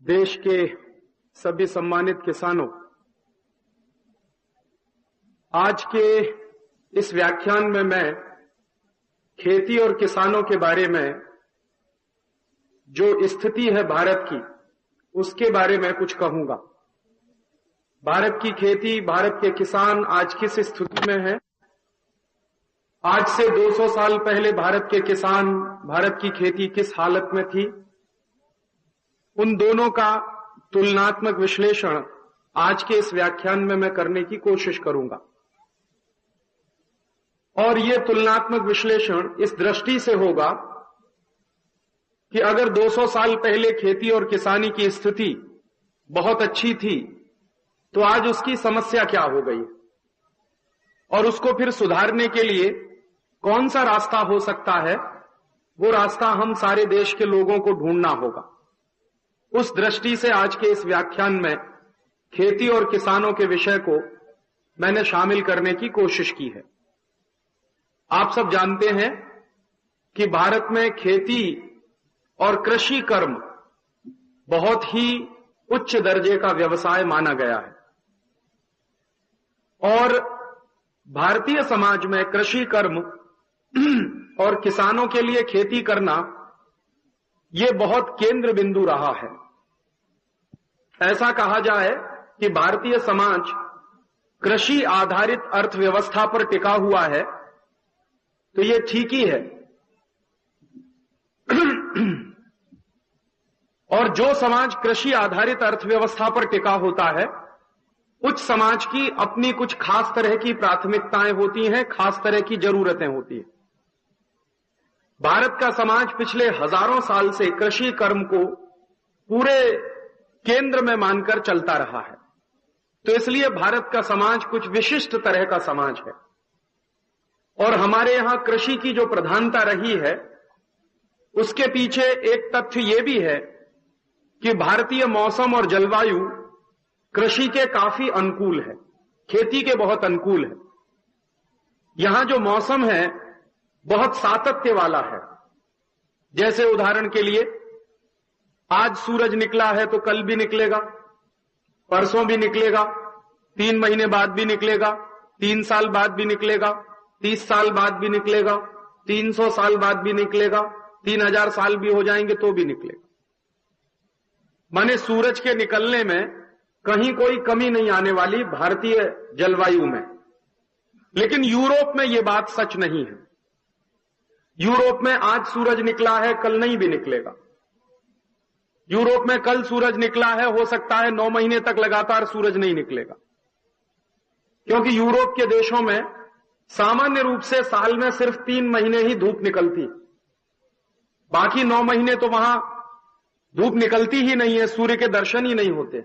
देश के सभी सम्मानित किसानों, आज के इस व्याख्यान में मैं खेती और किसानों के बारे में जो स्थिति है भारत की, उसके बारे में कुछ कहूंगा। भारत की खेती, भारत के किसान आज किस स्थिति में है, आज से 200 साल पहले भारत के किसान, भारत की खेती किस हालत में थी, उन दोनों का तुलनात्मक विश्लेषण आज के इस व्याख्यान में मैं करने की कोशिश करूंगा। और ये तुलनात्मक विश्लेषण इस दृष्टि से होगा कि अगर 200 साल पहले खेती और किसानी की स्थिति बहुत अच्छी थी, तो आज उसकी समस्या क्या हो गई और उसको फिर सुधारने के लिए कौन सा रास्ता हो सकता है, वो रास्ता हम सारे देश के लोगों को ढूंढना होगा। उस दृष्टि से आज के इस व्याख्यान में खेती और किसानों के विषय को मैंने शामिल करने की कोशिश की है। आप सब जानते हैं कि भारत में खेती और कृषि कर्म बहुत ही उच्च दर्जे का व्यवसाय माना गया है और भारतीय समाज में कृषि कर्म और किसानों के लिए खेती करना ये बहुत केंद्र बिंदु रहा है। ऐसा कहा जाए कि भारतीय समाज कृषि आधारित अर्थव्यवस्था पर टिका हुआ है, तो ये ठीक ही है। और जो समाज कृषि आधारित अर्थव्यवस्था पर टिका होता है, उस समाज की अपनी कुछ खास तरह की प्राथमिकताएं होती हैं, खास तरह की जरूरतें होती हैं। भारत का समाज पिछले हजारों साल से कृषि कर्म को पूरे केंद्र में मानकर चलता रहा है, तो इसलिए भारत का समाज कुछ विशिष्ट तरह का समाज है। और हमारे यहां कृषि की जो प्रधानता रही है, उसके पीछे एक तथ्य यह भी है कि भारतीय मौसम और जलवायु कृषि के काफी अनुकूल है, खेती के बहुत अनुकूल है। यहां जो मौसम है बहुत सातत्य वाला है। जैसे उदाहरण के लिए, आज सूरज निकला है तो कल भी निकलेगा, परसों भी निकलेगा, 3 महीने बाद भी निकलेगा, 3 साल बाद भी निकलेगा, 30 साल बाद भी निकलेगा, 300 साल बाद भी निकलेगा, 3000 साल भी हो जाएंगे तो भी निकलेगा। माने सूरज के निकलने में कहीं कोई कमी नहीं आने वाली भारतीय जलवायु में। लेकिन यूरोप में यह बात सच नहीं है। यूरोप में आज सूरज निकला है, कल नहीं भी निकलेगा। यूरोप में कल सूरज निकला है, हो सकता है 9 महीने तक लगातार सूरज नहीं निकलेगा, क्योंकि यूरोप के देशों में सामान्य रूप से साल में सिर्फ 3 महीने ही धूप निकलती, बाकी 9 महीने तो वहां धूप निकलती ही नहीं है, सूर्य के दर्शन ही नहीं होते।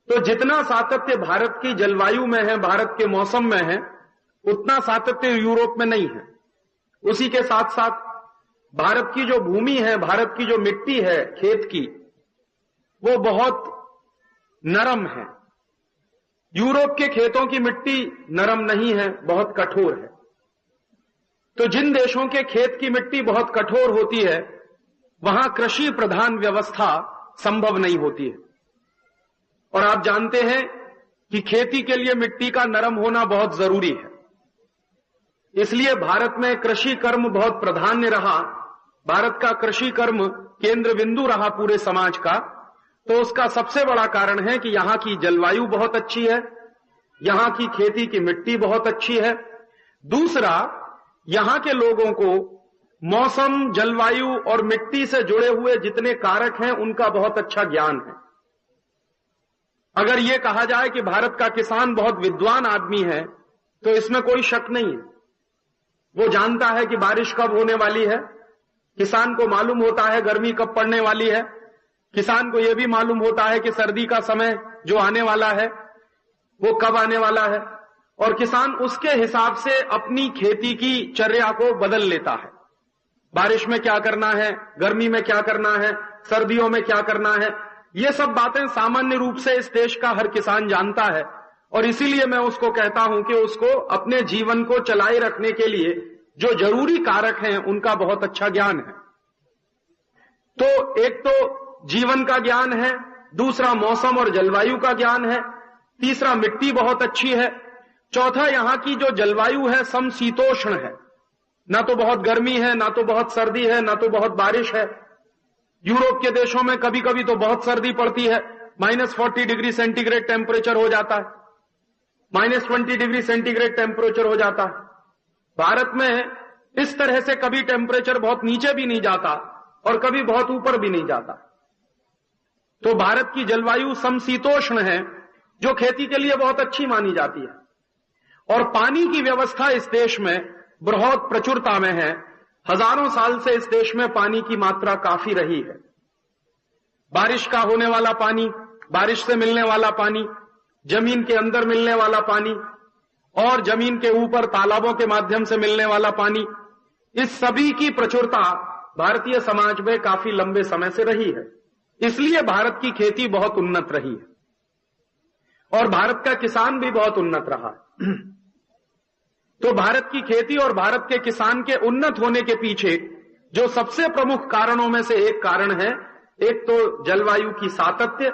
तो जितना सातत्य भारत की जलवायु में है, भारत के मौसम में है, उतना सातत्य यूरोप में नहीं है। उसी के साथ साथ भारत की जो भूमि है, भारत की जो मिट्टी है खेत की, वो बहुत नरम है। यूरोप के खेतों की मिट्टी नरम नहीं है, बहुत कठोर है। तो जिन देशों के खेत की मिट्टी बहुत कठोर होती है, वहां कृषि प्रधान व्यवस्था संभव नहीं होती है। और आप जानते हैं कि खेती के लिए मिट्टी का नरम होना बहुत जरूरी है। इसलिए भारत में कृषि कर्म बहुत प्राधान्य रहा। भारत का कृषि कर्म केंद्र बिंदु रहा पूरे समाज का। तो उसका सबसे बड़ा कारण है कि यहां की जलवायु बहुत अच्छी है, यहां की खेती की मिट्टी बहुत अच्छी है। दूसरा, यहां के लोगों को मौसम, जलवायु और मिट्टी से जुड़े हुए जितने कारक हैं, उनका बहुत अच्छा ज्ञान है। अगर यह कहा जाए कि भारत का किसान बहुत विद्वान आदमी है, तो इसमें कोई शक नहीं है। वो जानता है कि बारिश कब होने वाली है, किसान को मालूम होता है गर्मी कब पड़ने वाली है, किसान को यह भी मालूम होता है कि सर्दी का समय जो आने वाला है वो कब आने वाला है, और किसान उसके हिसाब से अपनी खेती की चर्या को बदल लेता है। बारिश में क्या करना है, गर्मी में क्या करना है, सर्दियों में क्या करना है, ये सब बातें सामान्य रूप से इस देश का हर किसान जानता है। और इसीलिए मैं उसको कहता हूं कि उसको अपने जीवन को चलाए रखने के लिए जो जरूरी कारक हैं, उनका बहुत अच्छा ज्ञान है। तो एक तो जीवन का ज्ञान है, दूसरा मौसम और जलवायु का ज्ञान है, तीसरा मिट्टी बहुत अच्छी है, चौथा यहां की जो जलवायु है समशीतोष्ण है, ना तो बहुत गर्मी है, ना तो बहुत सर्दी है, ना तो बहुत बारिश है। यूरोप के देशों में कभी कभी तो बहुत सर्दी पड़ती है, -40 डिग्री सेंटीग्रेड टेम्परेचर हो जाता है, -20 डिग्री सेंटीग्रेड टेम्परेचर हो जाता है। भारत में इस तरह से कभी टेम्परेचर बहुत नीचे भी नहीं जाता और कभी बहुत ऊपर भी नहीं जाता। तो भारत की जलवायु समशीतोष्ण है, जो खेती के लिए बहुत अच्छी मानी जाती है। और पानी की व्यवस्था इस देश में बहुत प्रचुरता में है। हजारों साल से इस देश में पानी की मात्रा काफी रही है। बारिश का होने वाला पानी, बारिश से मिलने वाला पानी, जमीन के अंदर मिलने वाला पानी और जमीन के ऊपर तालाबों के माध्यम से मिलने वाला पानी, इस सभी की प्रचुरता भारतीय समाज में काफी लंबे समय से रही है। इसलिए भारत की खेती बहुत उन्नत रही है और भारत का किसान भी बहुत उन्नत रहा है। तो भारत की खेती और भारत के किसान के उन्नत होने के पीछे जो सबसे प्रमुख कारणों में से एक कारण है, एक तो जलवायु की सातत्य,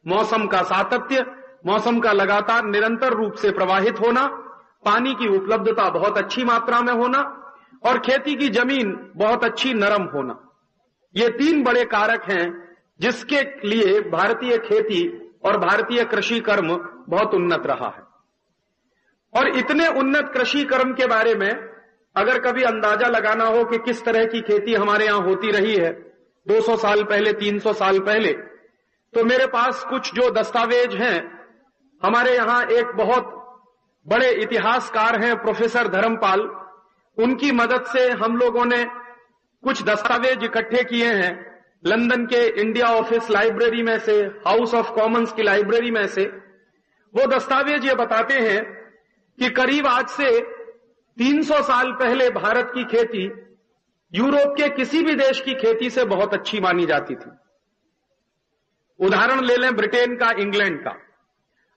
मौसम का सातत्य, मौसम का लगातार निरंतर रूप से प्रवाहित होना, पानी की उपलब्धता बहुत अच्छी मात्रा में होना और खेती की जमीन बहुत अच्छी नरम होना। ये तीन बड़े कारक हैं जिसके लिए भारतीय खेती और भारतीय कृषि कर्म बहुत उन्नत रहा है। और इतने उन्नत कृषि कर्म के बारे में अगर कभी अंदाजा लगाना हो कि किस तरह की खेती हमारे यहां होती रही है 200 साल पहले, 300 साल पहले, तो मेरे पास कुछ जो दस्तावेज हैं, हमारे यहां एक बहुत बड़े इतिहासकार हैं प्रोफेसर धर्मपाल, उनकी मदद से हम लोगों ने कुछ दस्तावेज इकट्ठे किए हैं लंदन के इंडिया ऑफिस लाइब्रेरी में से, हाउस ऑफ कॉमन्स की लाइब्रेरी में से। वो दस्तावेज ये बताते हैं कि करीब आज से 300 साल पहले भारत की खेती यूरोप के किसी भी देश की खेती से बहुत अच्छी मानी जाती थी। उदाहरण ले लें ब्रिटेन का, इंग्लैंड का।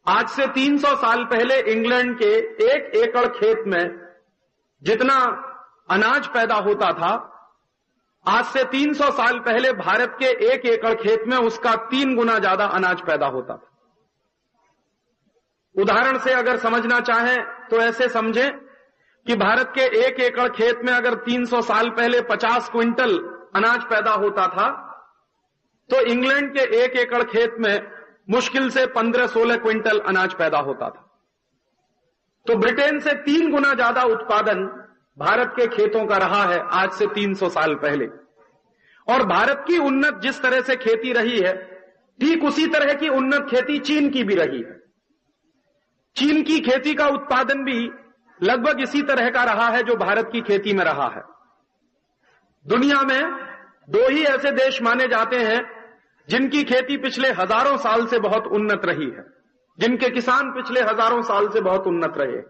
आज से 300 साल पहले इंग्लैंड के 1 एकड़ खेत में जितना अनाज पैदा होता था, आज से 300 साल पहले भारत के 1 एकड़ खेत में उसका 3 गुना ज्यादा अनाज पैदा होता था। उदाहरण से अगर समझना चाहें तो ऐसे समझें कि भारत के 1 एकड़ खेत में अगर 300 साल पहले 50 क्विंटल अनाज पैदा होता था, तो इंग्लैंड के 1 एकड़ खेत में मुश्किल से 15-16 क्विंटल अनाज पैदा होता था। तो ब्रिटेन से 3 गुना ज्यादा उत्पादन भारत के खेतों का रहा है आज से 300 साल पहले। और भारत की उन्नत जिस तरह से खेती रही है, ठीक उसी तरह की उन्नत खेती चीन की भी रही है। चीन की खेती का उत्पादन भी लगभग इसी तरह का रहा है जो भारत की खेती में रहा है। दुनिया में 2 ही ऐसे देश माने जाते हैं जिनकी खेती पिछले हजारों साल से बहुत उन्नत रही है, जिनके किसान पिछले हजारों साल से बहुत उन्नत रहे।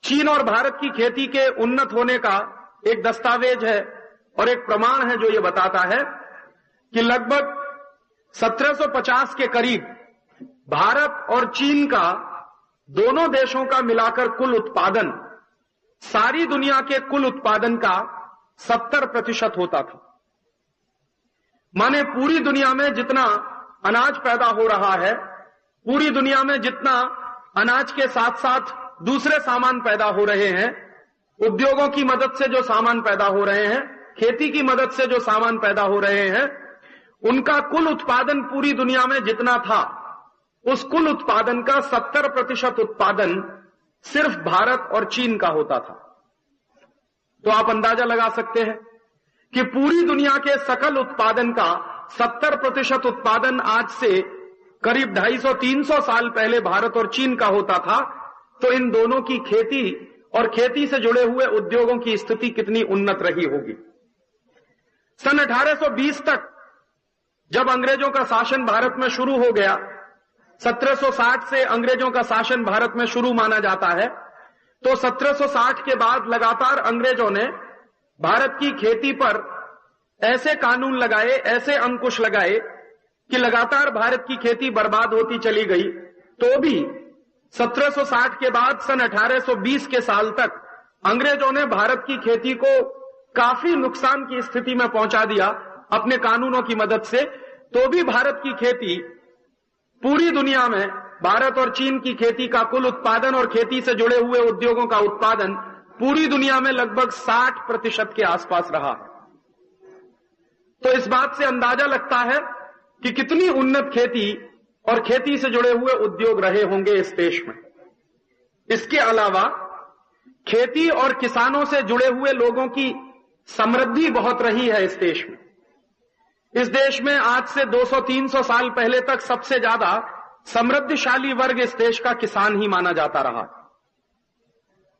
चीन और भारत की खेती के उन्नत होने का एक दस्तावेज है और एक प्रमाण है जो ये बताता है कि लगभग 1750 के करीब भारत और चीन का, दोनों देशों का मिलाकर कुल उत्पादन सारी दुनिया के कुल उत्पादन का 70% होता था। माने पूरी दुनिया में जितना अनाज पैदा हो रहा है, पूरी दुनिया में जितना अनाज के साथ साथ दूसरे सामान पैदा हो रहे हैं, उद्योगों की मदद से जो सामान पैदा हो रहे हैं, खेती की मदद से जो सामान पैदा हो रहे हैं, उनका कुल उत्पादन पूरी दुनिया में जितना था, उस कुल उत्पादन का 70% उत्पादन सिर्फ भारत और चीन का होता था। तो आप अंदाजा लगा सकते हैं कि पूरी दुनिया के सकल उत्पादन का 70% उत्पादन आज से करीब 250-300 साल पहले भारत और चीन का होता था। तो इन दोनों की खेती और खेती से जुड़े हुए उद्योगों की स्थिति कितनी उन्नत रही होगी। सन 1820 तक जब अंग्रेजों का शासन भारत में शुरू हो गया, 1760 से अंग्रेजों का शासन भारत में शुरू माना जाता है, तो 1760 के बाद लगातार अंग्रेजों ने भारत की खेती पर ऐसे कानून लगाए, ऐसे अंकुश लगाए कि लगातार भारत की खेती बर्बाद होती चली गई। तो भी 1760 के बाद सन 1820 के साल तक अंग्रेजों ने भारत की खेती को काफी नुकसान की स्थिति में पहुंचा दिया अपने कानूनों की मदद से, तो भी भारत की खेती पूरी दुनिया में, भारत और चीन की खेती का कुल उत्पादन और खेती से जुड़े हुए उद्योगों का उत्पादन पूरी दुनिया में लगभग 60% के आसपास रहा है। तो इस बात से अंदाजा लगता है कि कितनी उन्नत खेती और खेती से जुड़े हुए उद्योग रहे होंगे इस देश में। इसके अलावा खेती और किसानों से जुड़े हुए लोगों की समृद्धि बहुत रही है इस देश में। इस देश में आज से 200-300 साल पहले तक सबसे ज्यादा समृद्धशाली वर्ग इस देश का किसान ही माना जाता रहा।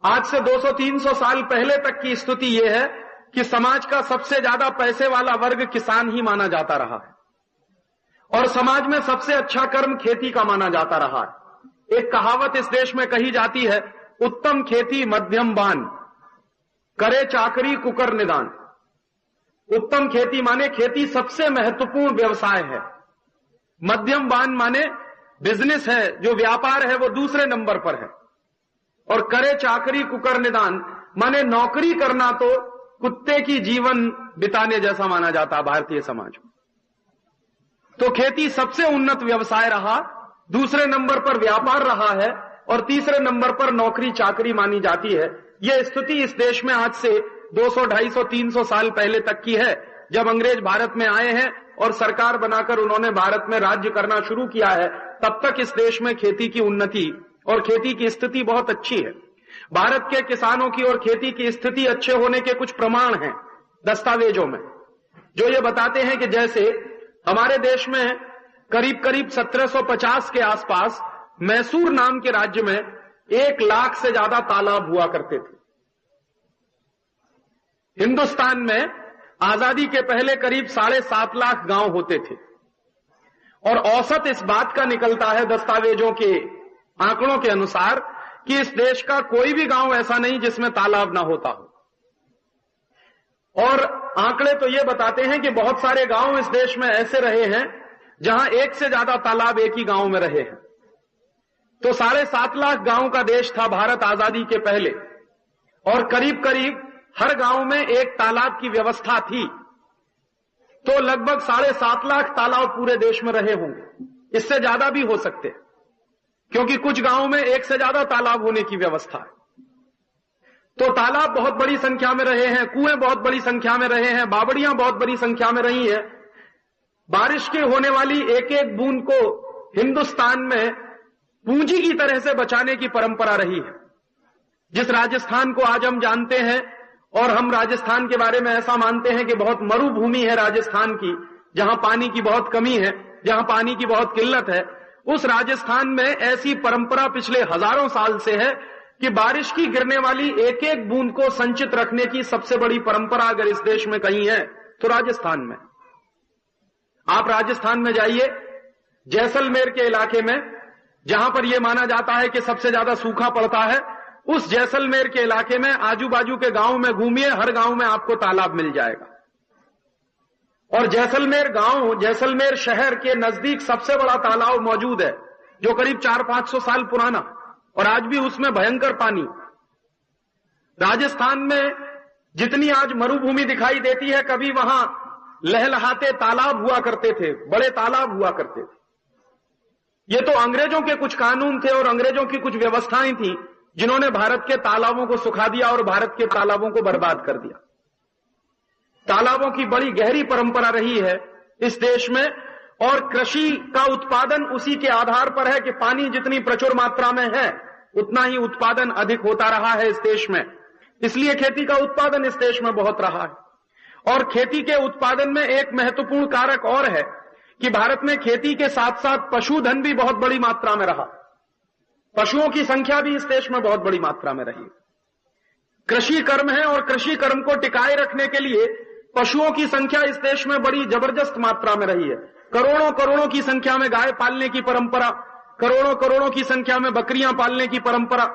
आज से 200-300 साल पहले तक की स्थिति यह है कि समाज का सबसे ज्यादा पैसे वाला वर्ग किसान ही माना जाता रहा है और समाज में सबसे अच्छा कर्म खेती का माना जाता रहा है। एक कहावत इस देश में कही जाती है, उत्तम खेती मध्यम बान, करे चाकरी कुकर निदान। उत्तम खेती माने खेती सबसे महत्वपूर्ण व्यवसाय है, मध्यम बान माने बिजनेस है, जो व्यापार है वो दूसरे नंबर पर है, और करे चाकरी कुकर निदान माने नौकरी करना तो कुत्ते की जीवन बिताने जैसा माना जाता है भारतीय समाज में। तो खेती सबसे उन्नत व्यवसाय रहा, दूसरे नंबर पर व्यापार रहा है और तीसरे नंबर पर नौकरी चाकरी मानी जाती है। यह स्थिति इस देश में आज से 200, 250, 300 साल पहले तक की है, जब अंग्रेज भारत में आए हैं और सरकार बनाकर उन्होंने भारत में राज्य करना शुरू किया है। तब तक इस देश में खेती की उन्नति और खेती की स्थिति बहुत अच्छी है। भारत के किसानों की और खेती की स्थिति अच्छे होने के कुछ प्रमाण हैं दस्तावेजों में, जो ये बताते हैं कि जैसे हमारे देश में करीब करीब 1750 के आसपास मैसूर नाम के राज्य में 1 लाख से ज्यादा तालाब हुआ करते थे। हिंदुस्तान में आजादी के पहले करीब 7.5 लाख गांव होते थे और औसत इस बात का निकलता है दस्तावेजों के आंकड़ों के अनुसार कि इस देश का कोई भी गांव ऐसा नहीं जिसमें तालाब ना होता हो। और आंकड़े तो ये बताते हैं कि बहुत सारे गांव इस देश में ऐसे रहे हैं जहां 1 से ज्यादा तालाब एक ही गांव में रहे हैं। तो 7.5 लाख गांव का देश था भारत आजादी के पहले, और करीब करीब हर गांव में एक तालाब की व्यवस्था थी। तो लगभग 7.5 लाख तालाब पूरे देश में रहे होंगे, इससे ज्यादा भी हो सकते हैं, क्योंकि कुछ गांवों में 1 से ज्यादा तालाब होने की व्यवस्था है। तो तालाब बहुत बड़ी संख्या में रहे हैं, कुएं बहुत बड़ी संख्या में रहे हैं, बावड़ियां बहुत बड़ी संख्या में रही हैं। बारिश के होने वाली एक एक बूंद को हिंदुस्तान में पूंजी की तरह से बचाने की परंपरा रही है। जिस राजस्थान को आज हम जानते हैं, और हम राजस्थान के बारे में ऐसा मानते हैं कि बहुत मरुभूमि है राजस्थान की, जहां पानी की बहुत कमी है, जहां पानी की बहुत किल्लत है, उस राजस्थान में ऐसी परंपरा पिछले हजारों साल से है कि बारिश की गिरने वाली एक एक बूंद को संचित रखने की सबसे बड़ी परंपरा अगर इस देश में कहीं है तो राजस्थान में। आप राजस्थान में जाइए, जैसलमेर के इलाके में, जहां पर यह माना जाता है कि सबसे ज्यादा सूखा पड़ता है, उस जैसलमेर के इलाके में आजू बाजू के गांव में घूमिए, हर गांव में आपको तालाब मिल जाएगा। और जैसलमेर गांव, जैसलमेर शहर के नजदीक सबसे बड़ा तालाब मौजूद है, जो करीब 400-500 साल पुराना, और आज भी उसमें भयंकर पानी। राजस्थान में जितनी आज मरुभूमि दिखाई देती है, कभी वहां लहलहाते तालाब हुआ करते थे, बड़े तालाब हुआ करते थे। ये तो अंग्रेजों के कुछ कानून थे और अंग्रेजों की कुछ व्यवस्थाएं थी जिन्होंने भारत के तालाबों को सुखा दिया और भारत के तालाबों को बर्बाद कर दिया। तालाबों की बड़ी गहरी परंपरा रही है इस देश में, और कृषि का उत्पादन उसी के आधार पर है कि पानी जितनी प्रचुर मात्रा में है उतना ही उत्पादन अधिक होता रहा है इस देश में। इसलिए खेती का उत्पादन इस देश में बहुत रहा है। और खेती के उत्पादन में एक महत्वपूर्ण कारक और है कि भारत में खेती के साथ साथ पशुधन भी बहुत बड़ी मात्रा में रहा। पशुओं की संख्या भी इस देश में बहुत बड़ी मात्रा में रही। कृषि कर्म है और कृषि कर्म को टिकाए रखने के लिए पशुओं की संख्या इस देश में बड़ी जबरदस्त मात्रा में रही है। करोड़ों करोड़ों की संख्या में गाय पालने की परंपरा, करोड़ों करोड़ों की संख्या में बकरियां पालने की परंपरा,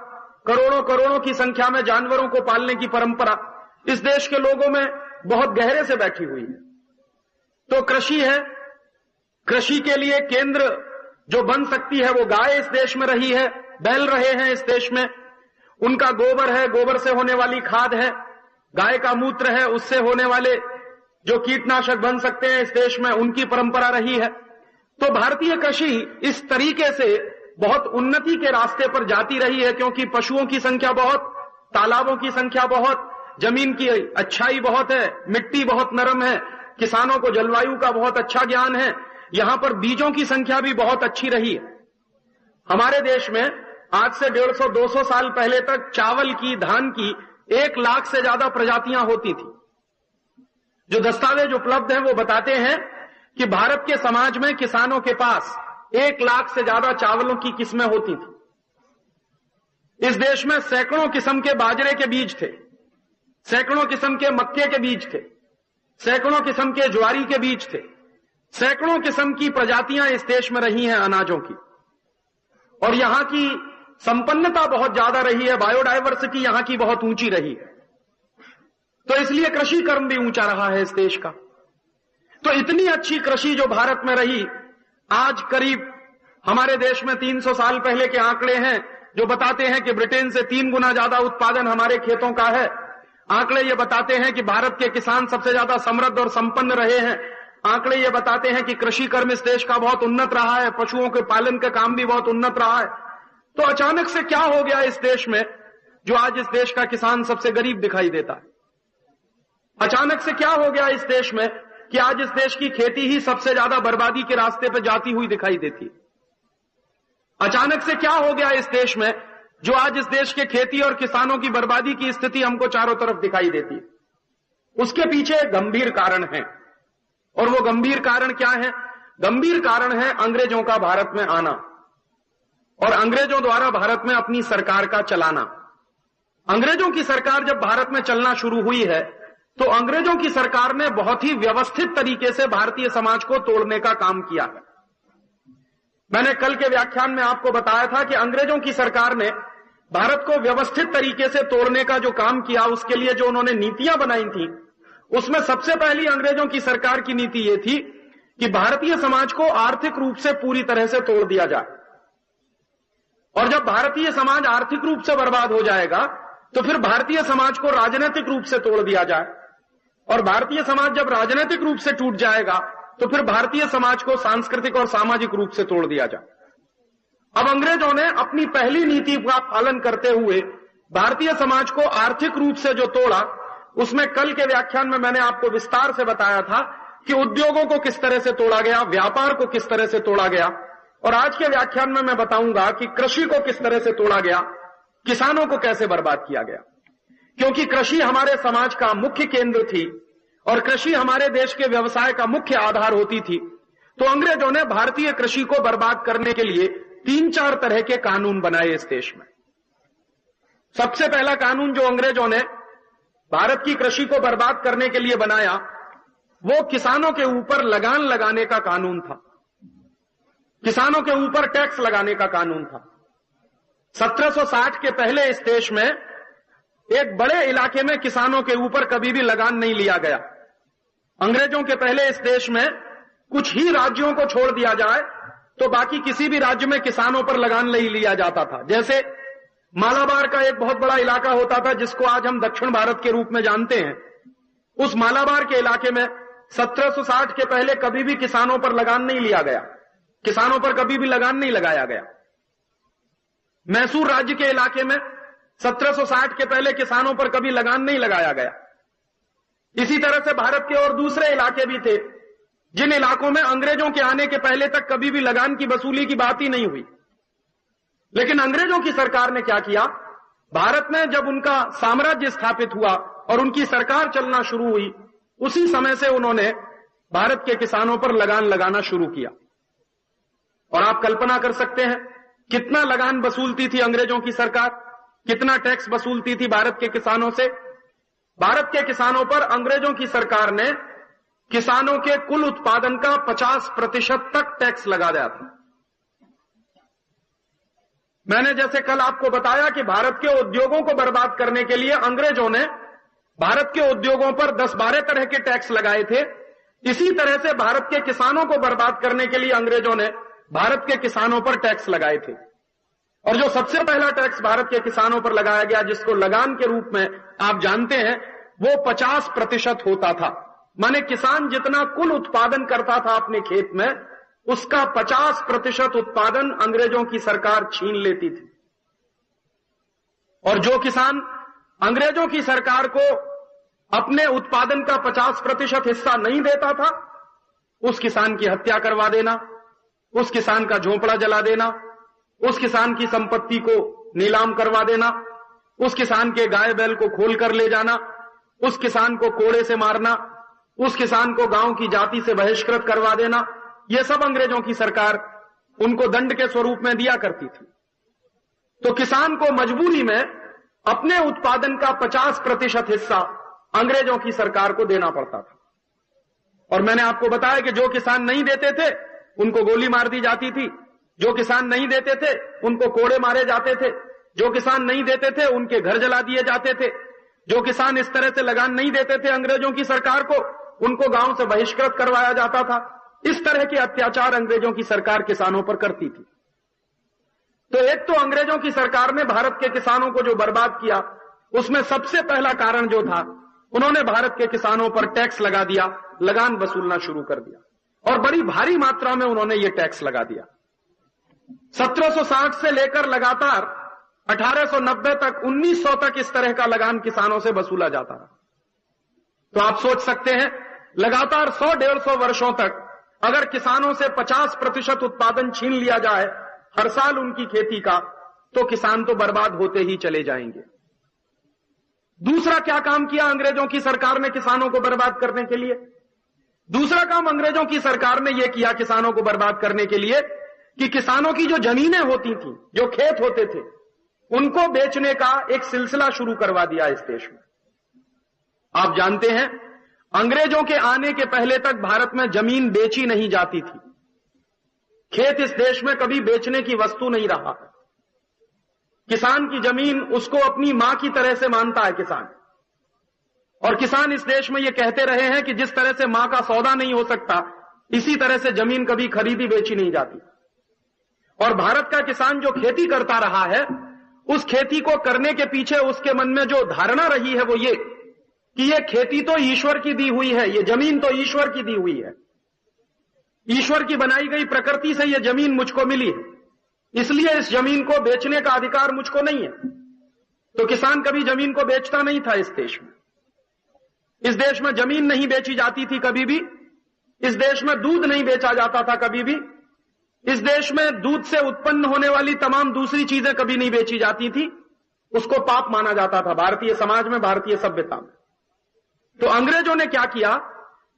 करोड़ों करोड़ों की संख्या में जानवरों को पालने की परंपरा इस देश के लोगों में बहुत गहरे से बैठी हुई है। तो कृषि है, कृषि के लिए केंद्र जो बन सकती है वो गाय इस देश में रही है, बैल रहे हैं इस देश में, उनका गोबर है, गोबर से होने वाली खाद है, गाय का मूत्र है, उससे होने वाले जो कीटनाशक बन सकते हैं इस देश में, उनकी परंपरा रही है। तो भारतीय कृषि इस तरीके से बहुत उन्नति के रास्ते पर जाती रही है, क्योंकि पशुओं की संख्या बहुत, तालाबों की संख्या बहुत, जमीन की अच्छाई बहुत है, मिट्टी बहुत नरम है, किसानों को जलवायु का बहुत अच्छा ज्ञान है, यहां पर बीजों की संख्या भी बहुत अच्छी रही है। हमारे देश में आज से 150-200 साल पहले तक चावल की, धान की 1 लाख से ज्यादा प्रजातियां होती थी। जो दस्तावेज उपलब्ध हैं वो बताते हैं कि भारत के समाज में किसानों के पास 1 लाख से ज्यादा चावलों की किस्में होती थी। इस देश में सैकड़ों किस्म के बाजरे के बीज थे, सैकड़ों किस्म के मक्के के बीज थे, सैकड़ों किस्म के ज्वारी के बीज थे, सैकड़ों किस्म की प्रजातियां इस देश में रही हैं अनाजों की। और यहां की संपन्नता बहुत ज्यादा रही है, बायोडायवर्सिटी यहां की बहुत ऊंची रही है। तो इसलिए कृषि कर्म भी ऊंचा रहा है इस देश का। तो इतनी अच्छी कृषि जो भारत में रही, आज करीब हमारे देश में 300 साल पहले के आंकड़े हैं जो बताते हैं कि ब्रिटेन से 3 गुना ज्यादा उत्पादन हमारे खेतों का है। आंकड़े ये बताते हैं कि भारत के किसान सबसे ज्यादा समृद्ध और संपन्न रहे हैं। आंकड़े ये बताते हैं कि कृषि कर्म इस देश का बहुत उन्नत रहा है, पशुओं के पालन का काम भी बहुत उन्नत रहा है। तो अचानक से क्या हो गया इस देश में जो आज इस देश का किसान सबसे गरीब दिखाई देता है? अचानक से क्या हो गया इस देश में कि आज इस देश की खेती ही सबसे ज्यादा बर्बादी के रास्ते पर जाती हुई दिखाई देती है? अचानक से क्या हो गया इस देश में जो आज इस देश के खेती और किसानों की बर्बादी की स्थिति हमको चारों तरफ दिखाई देती है? उसके पीछे गंभीर कारण है। और वो गंभीर कारण क्या है? गंभीर कारण है अंग्रेजों का भारत में आना और अंग्रेजों द्वारा भारत में अपनी सरकार का चलाना। अंग्रेजों की सरकार जब भारत में चलना शुरू हुई है तो अंग्रेजों की सरकार ने बहुत ही व्यवस्थित तरीके से भारतीय समाज को तोड़ने का काम किया है। मैंने कल के व्याख्यान में आपको बताया था कि अंग्रेजों की सरकार ने भारत को व्यवस्थित तरीके से तोड़ने का जो काम किया, उसके लिए जो उन्होंने नीतियां बनाई थी, उसमें सबसे पहली अंग्रेजों की सरकार की नीति यह थी कि भारतीय समाज को आर्थिक रूप से पूरी तरह से तोड़ दिया जाए। और जब भारतीय समाज आर्थिक रूप से बर्बाद हो जाएगा तो फिर भारतीय समाज को राजनीतिक रूप से तोड़ दिया जाए, और भारतीय समाज जब राजनीतिक रूप से टूट जाएगा तो फिर भारतीय समाज को सांस्कृतिक और सामाजिक रूप से तोड़ दिया जाए। अब अंग्रेजों ने अपनी पहली नीति का पालन करते हुए भारतीय समाज को आर्थिक रूप से जो तोड़ा, उसमें कल के व्याख्यान में मैंने आपको विस्तार से बताया था कि उद्योगों को किस तरह से तोड़ा गया, व्यापार को किस तरह से तोड़ा गया। और आज के व्याख्यान में मैं बताऊंगा कि कृषि को किस तरह से तोड़ा गया, किसानों को कैसे बर्बाद किया गया। क्योंकि कृषि हमारे समाज का मुख्य केंद्र थी और कृषि हमारे देश के व्यवसाय का मुख्य आधार होती थी। तो अंग्रेजों ने भारतीय कृषि को बर्बाद करने के लिए 3-4 तरह के कानून बनाए इस देश में। सबसे पहला कानून जो अंग्रेजों ने भारत की कृषि को बर्बाद करने के लिए बनाया, वो किसानों के ऊपर लगान लगाने का कानून था। किसानों के ऊपर टैक्स लगाने का कानून था। 1760 के पहले इस देश में एक बड़े इलाके में किसानों के ऊपर कभी भी लगान नहीं लिया गया। अंग्रेजों के पहले इस देश में कुछ ही राज्यों को छोड़ दिया जाए तो बाकी किसी भी राज्य में किसानों पर लगान नहीं लिया जाता था। जैसे मालाबार का एक बहुत बड़ा इलाका होता था जिसको आज हम दक्षिण भारत के रूप में जानते हैं। उस मालाबार के इलाके में 1760 के पहले कभी भी किसानों पर लगान नहीं लिया गया, किसानों पर कभी भी लगान नहीं लगाया गया। मैसूर राज्य के इलाके में 1760 के पहले किसानों पर कभी लगान नहीं लगाया गया। इसी तरह से भारत के और दूसरे इलाके भी थे जिन इलाकों में अंग्रेजों के आने के पहले तक कभी भी लगान की वसूली की बात ही नहीं हुई। लेकिन अंग्रेजों की सरकार ने क्या किया, भारत में जब उनका साम्राज्य स्थापित हुआ और उनकी सरकार चलना शुरू हुई, उसी समय से उन्होंने भारत के किसानों पर लगान लगाना शुरू किया। और आप कल्पना कर सकते हैं कितना लगान वसूलती थी अंग्रेजों की सरकार, कितना टैक्स वसूलती थी भारत के किसानों से। भारत के किसानों पर अंग्रेजों की सरकार ने किसानों के कुल उत्पादन का 50% तक टैक्स लगा दिया था। मैंने जैसे कल आपको बताया कि भारत के उद्योगों को बर्बाद करने के लिए अंग्रेजों ने भारत के उद्योगों पर 10-12 तरह के टैक्स लगाए थे। इसी तरह से भारत के किसानों को बर्बाद करने के लिए अंग्रेजों ने भारत के किसानों पर टैक्स लगाए थे। और जो सबसे पहला टैक्स भारत के किसानों पर लगाया गया, जिसको लगान के रूप में आप जानते हैं, वो 50% होता था। माने किसान जितना कुल उत्पादन करता था अपने खेत में, उसका 50% उत्पादन अंग्रेजों की सरकार छीन लेती थी। और जो किसान अंग्रेजों की सरकार को अपने उत्पादन का 50% हिस्सा नहीं देता था, उस किसान की हत्या करवा देना, उस किसान का झोंपड़ा जला देना, उस किसान की संपत्ति को नीलाम करवा देना, उस किसान के गाय बैल को खोल कर ले जाना, उस किसान को कोड़े से मारना, उस किसान को गांव की जाति से बहिष्कृत करवा देना, यह सब अंग्रेजों की सरकार उनको दंड के स्वरूप में दिया करती थी। तो किसान को मजबूरी में अपने उत्पादन का 50% हिस्सा अंग्रेजों की सरकार को देना पड़ता था। और मैंने आपको बताया कि जो किसान नहीं देते थे उनको गोली मार दी जाती थी, जो किसान नहीं देते थे उनको कोड़े मारे जाते थे, जो किसान नहीं देते थे उनके घर जला दिए जाते थे, जो किसान इस तरह से लगान नहीं देते थे अंग्रेजों की सरकार को, उनको गांव से बहिष्कृत करवाया जाता था। इस तरह के अत्याचार अंग्रेजों की सरकार किसानों पर करती थी। तो एक तो अंग्रेजों की सरकार ने भारत के किसानों को जो बर्बाद किया, उसमें सबसे पहला कारण जो था, उन्होंने भारत के किसानों पर टैक्स लगा दिया, लगान वसूलना शुरू कर दिया, और बड़ी भारी मात्रा में उन्होंने ये टैक्स लगा दिया। 1760 से लेकर लगातार 1890 तक 1900 तक इस तरह का लगान किसानों से वसूला जाता रहा। तो आप सोच सकते हैं, लगातार 100-150 वर्षों तक अगर किसानों से 50% उत्पादन छीन लिया जाए हर साल उनकी खेती का, तो किसान तो बर्बाद होते ही चले जाएंगे। दूसरा क्या काम किया अंग्रेजों की सरकार ने किसानों को बर्बाद करने के लिए? दूसरा काम अंग्रेजों की सरकार ने यह किया किसानों को बर्बाद करने के लिए कि किसानों की जो जमीनें होती थी, जो खेत होते थे, उनको बेचने का एक सिलसिला शुरू करवा दिया इस देश में। आप जानते हैं, अंग्रेजों के आने के पहले तक भारत में जमीन बेची नहीं जाती थी। खेत इस देश में कभी बेचने की वस्तु नहीं रहा। किसान की जमीन उसको अपनी मां की तरह से मानता है किसान। और किसान इस देश में ये कहते रहे हैं कि जिस तरह से मां का सौदा नहीं हो सकता, इसी तरह से जमीन कभी खरीदी बेची नहीं जाती। और भारत का किसान जो खेती करता रहा है, उस खेती को करने के पीछे उसके मन में जो धारणा रही है वो ये कि ये खेती तो ईश्वर की दी हुई है, ये जमीन तो ईश्वर की दी हुई है, ईश्वर की बनाई गई प्रकृति से ये जमीन मुझको मिली है, इसलिए इस जमीन को बेचने का अधिकार मुझको नहीं है। तो किसान कभी जमीन को बेचता नहीं था इस देश में। इस देश में जमीन नहीं बेची जाती थी कभी भी। इस देश में दूध नहीं बेचा जाता था कभी भी। इस देश में दूध से उत्पन्न होने वाली तमाम दूसरी चीजें कभी नहीं बेची जाती थी। उसको पाप माना जाता था भारतीय समाज में, भारतीय सभ्यता में। तो अंग्रेजों ने क्या किया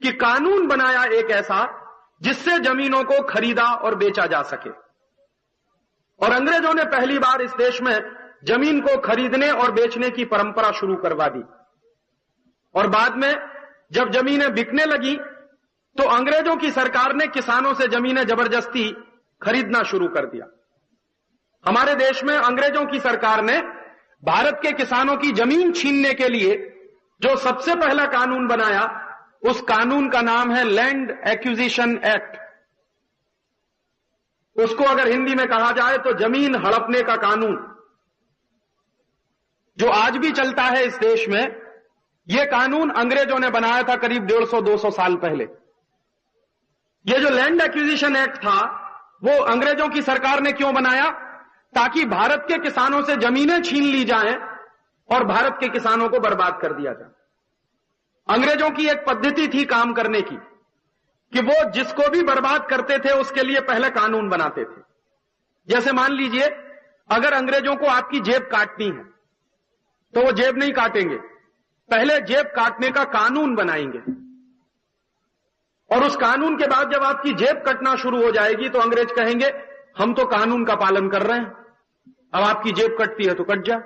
कि कानून बनाया एक ऐसा जिससे जमीनों को खरीदा और बेचा जा सके। और अंग्रेजों ने पहली बार इस देश में जमीन को खरीदने और बेचने की परंपरा शुरू करवा दी। और बाद में जब जमीनें बिकने लगी तो अंग्रेजों की सरकार ने किसानों से जमीनें जबरदस्ती खरीदना शुरू कर दिया। हमारे देश में अंग्रेजों की सरकार ने भारत के किसानों की जमीन छीनने के लिए जो सबसे पहला कानून बनाया, उस कानून का नाम है लैंड एक्विजिशन एक्ट। उसको अगर हिंदी में कहा जाए तो जमीन हड़पने का कानून, जो आज भी चलता है इस देश में। यह कानून अंग्रेजों ने बनाया था करीब 150-200 साल पहले। यह जो लैंड एक्विजिशन एक्ट था, वो अंग्रेजों की सरकार ने क्यों बनाया? ताकि भारत के किसानों से जमीनें छीन ली जाएं और भारत के किसानों को बर्बाद कर दिया जाए। अंग्रेजों की एक पद्धति थी काम करने की कि वो जिसको भी बर्बाद करते थे उसके लिए पहले कानून बनाते थे। जैसे मान लीजिए, अगर अंग्रेजों को आपकी जेब काटनी है तो वो जेब नहीं काटेंगे, पहले जेब काटने का कानून बनाएंगे। और उस कानून के बाद जब आपकी जेब कटना शुरू हो जाएगी तो अंग्रेज कहेंगे हम तो कानून का पालन कर रहे हैं, अब आपकी जेब कटती है तो कट जा।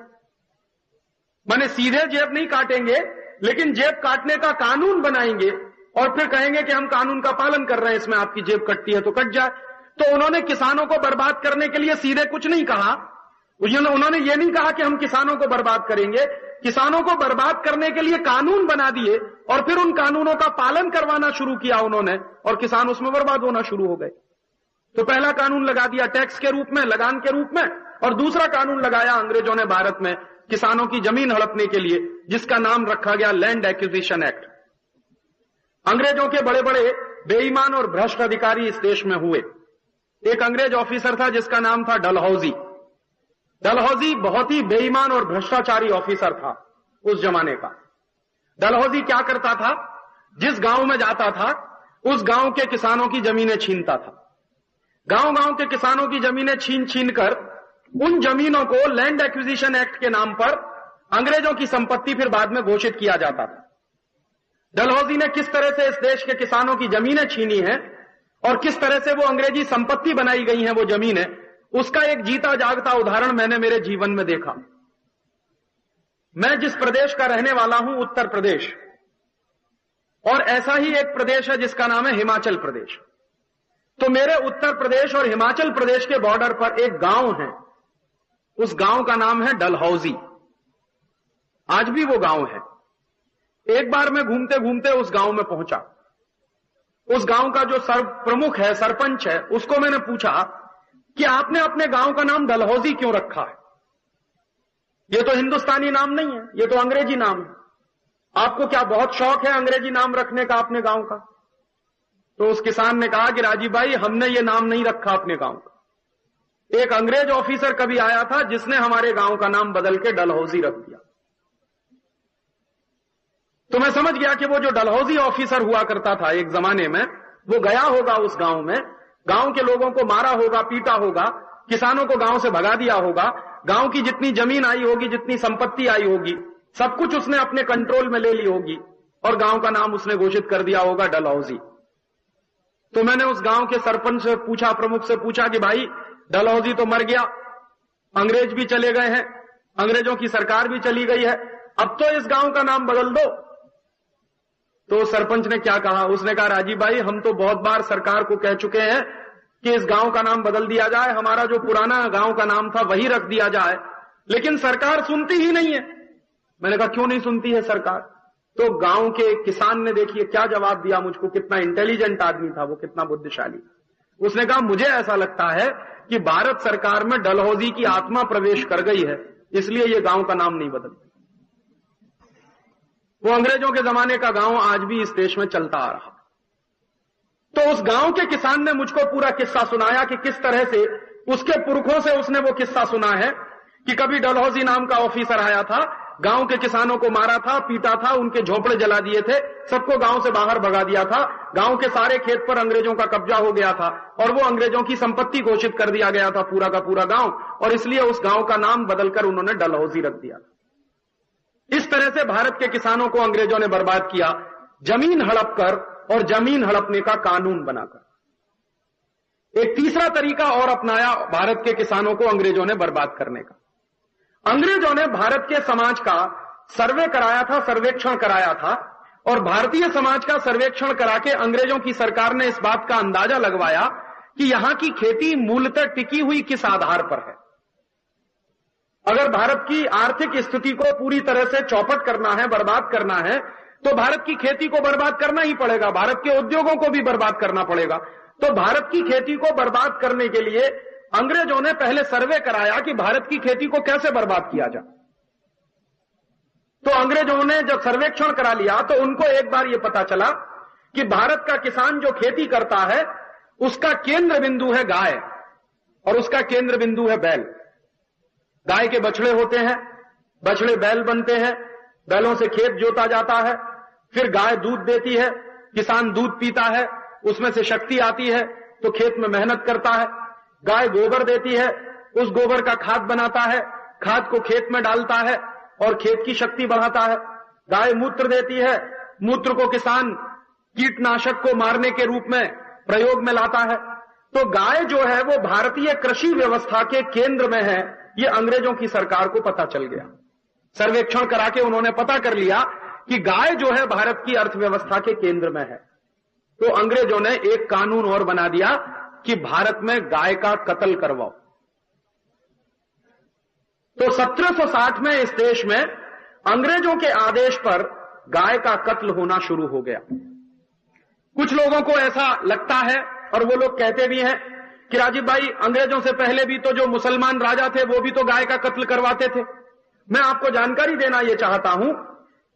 माने सीधे जेब नहीं काटेंगे, लेकिन जेब काटने का कानून बनाएंगे और फिर कहेंगे कि हम कानून का पालन कर रहे हैं, इसमें आपकी जेब कटती है तो कट जाए। तो उन्होंने किसानों को बर्बाद करने के लिए सीधे कुछ नहीं कहा। उन्होंने ये नहीं कहा कि हम किसानों को बर्बाद करेंगे। किसानों को बर्बाद करने के लिए कानून बना दिए और फिर उन कानूनों का पालन करवाना शुरू किया उन्होंने, और किसान उसमें बर्बाद होना शुरू हो गए। तो पहला कानून लगा दिया टैक्स के रूप में, लगान के रूप में, और दूसरा कानून लगाया अंग्रेजों ने भारत में किसानों की जमीन हड़पने के लिए, जिसका नाम रखा गया लैंड एक्विजिशन एक्ट। अंग्रेजों के बड़े बड़े बेईमान और भ्रष्ट अधिकारी इस देश में हुए। एक अंग्रेज ऑफिसर था जिसका नाम था डलहौजी। डलहौजी बहुत ही बेईमान और भ्रष्टाचारी ऑफिसर था उस जमाने का। डलहौजी क्या करता था, जिस गांव में जाता था उस गांव के किसानों की जमीनें छीनता था। गांव गांव के किसानों की जमीनें छीन छीन कर उन जमीनों को लैंड एक्विजिशन एक्ट के नाम पर अंग्रेजों की संपत्ति फिर बाद में घोषित किया जाता था। डलहौजी ने किस तरह से इस देश के किसानों की जमीनें छीनी हैं और किस तरह से वो अंग्रेजी संपत्ति बनाई गई हैं वो जमीनें, उसका एक जीता जागता उदाहरण मैंने मेरे जीवन में देखा। मैं जिस प्रदेश का रहने वाला हूं, उत्तर प्रदेश, और ऐसा ही एक प्रदेश है जिसका नाम है हिमाचल प्रदेश। तो मेरे उत्तर प्रदेश और हिमाचल प्रदेश के बॉर्डर पर एक गांव है, उस गांव का नाम है डलहौजी। आज भी वो गांव है। एक बार मैं घूमते घूमते उस गांव में पहुंचा। उस गांव का जो प्रमुख है, सरपंच है, उसको मैंने पूछा कि आपने अपने गांव का नाम डलहौजी क्यों रखा है? ये तो हिंदुस्तानी नाम नहीं है, ये तो अंग्रेजी नाम है। आपको क्या बहुत शौक है अंग्रेजी नाम रखने का अपने गांव का? तो उस किसान ने कहा कि राजीव भाई, हमने ये नाम नहीं रखा अपने गांव का। एक अंग्रेज ऑफिसर कभी आया था जिसने हमारे गांव का नाम बदल के डलहौजी रख दिया। तो मैं समझ गया कि वो जो डलहौजी ऑफिसर हुआ करता था एक जमाने में, वो गया होगा उस गांव में, गांव के लोगों को मारा होगा, पीटा होगा, किसानों को गांव से भगा दिया होगा, गांव की जितनी जमीन आई होगी, जितनी संपत्ति आई होगी, सब कुछ उसने अपने कंट्रोल में ले ली होगी और गांव का नाम उसने घोषित कर दिया होगा डलहौजी। तो मैंने उस गांव के सरपंच से पूछा, प्रमुख से पूछा कि भाई डलहौजी तो मर गया, अंग्रेज भी चले गए हैं, अंग्रेजों की सरकार भी चली गई है, अब तो इस गांव का नाम बदल दो। तो सरपंच ने क्या कहा, उसने कहा राजीव भाई, हम तो बहुत बार सरकार को कह चुके हैं कि इस गांव का नाम बदल दिया जाए, हमारा जो पुराना गांव का नाम था वही रख दिया जाए, लेकिन सरकार सुनती ही नहीं है। मैंने कहा क्यों नहीं सुनती है सरकार? तो गांव के किसान ने देखिए क्या जवाब दिया मुझको, कितना इंटेलिजेंट आदमी था वो, कितना बुद्धिशाली। उसने कहा मुझे ऐसा लगता है कि भारत सरकार में डलहौजी की आत्मा प्रवेश कर गई है, इसलिए ये गांव का नाम नहीं बदलती। वो अंग्रेजों के जमाने का गांव आज भी इस देश में चलता आ रहा। तो उस गांव के किसान ने मुझको पूरा किस्सा सुनाया कि किस तरह से उसके पुरखों से उसने वो किस्सा सुना है कि कभी डलहौजी नाम का ऑफिसर आया था, गांव के किसानों को मारा था, पीटा था, उनके झोपड़े जला दिए थे, सबको गांव से बाहर भगा दिया था, गांव के सारे खेत पर अंग्रेजों का कब्जा हो गया था और वो अंग्रेजों की संपत्ति घोषित कर दिया गया था पूरा का पूरा गांव, और इसलिए उस गांव का नाम बदलकर उन्होंने डलहौजी रख दिया। इस तरह से भारत के किसानों को अंग्रेजों ने बर्बाद किया, जमीन हड़प कर और जमीन हड़पने का कानून बनाकर। एक तीसरा तरीका और अपनाया भारत के किसानों को अंग्रेजों ने बर्बाद करने का। अंग्रेजों ने भारत के समाज का सर्वे कराया था, सर्वेक्षण कराया था, और भारतीय समाज का सर्वेक्षण करा के अंग्रेजों की सरकार ने इस बात का अंदाजा लगवाया कि यहां की खेती मूलतः टिकी हुई किस आधार पर है। अगर भारत की आर्थिक स्थिति को पूरी तरह से चौपट करना है, बर्बाद करना है, तो भारत की खेती को बर्बाद करना ही पड़ेगा, भारत के उद्योगों को भी बर्बाद करना पड़ेगा। तो भारत की खेती को बर्बाद करने के लिए अंग्रेजों ने पहले सर्वे कराया कि भारत की खेती को कैसे बर्बाद किया जाए। तो अंग्रेजों ने जब सर्वेक्षण करा लिया तो उनको एक बार यह पता चला कि भारत का किसान जो खेती करता है उसका केंद्र बिंदु है गाय और उसका केंद्र बिंदु है बैल। गाय के बछड़े होते हैं, बछड़े बैल बनते हैं, बैलों से खेत जोता जाता है, फिर गाय दूध देती है, किसान दूध पीता है, उसमें से शक्ति आती है तो खेत में मेहनत करता है। गाय गोबर देती है, उस गोबर का खाद बनाता है, खाद को खेत में डालता है और खेत की शक्ति बढ़ाता है। गाय मूत्र देती है, मूत्र को किसान कीटनाशक को मारने के रूप में प्रयोग में लाता है। तो गाय जो है वो भारतीय कृषि व्यवस्था के केंद्र में है, ये अंग्रेजों की सरकार को पता चल गया। सर्वेक्षण करा के उन्होंने पता कर लिया कि गाय जो है भारत की अर्थव्यवस्था के केंद्र में है। तो अंग्रेजों ने एक कानून और बना दिया कि भारत में गाय का कत्ल करवाओ। तो 1760 में इस देश में अंग्रेजों के आदेश पर गाय का कत्ल होना शुरू हो गया। कुछ लोगों को ऐसा लगता है और वो लोग कहते भी हैं कि राजीव भाई, अंग्रेजों से पहले भी तो जो मुसलमान राजा थे वो भी तो गाय का कत्ल करवाते थे। मैं आपको जानकारी देना यह चाहता हूं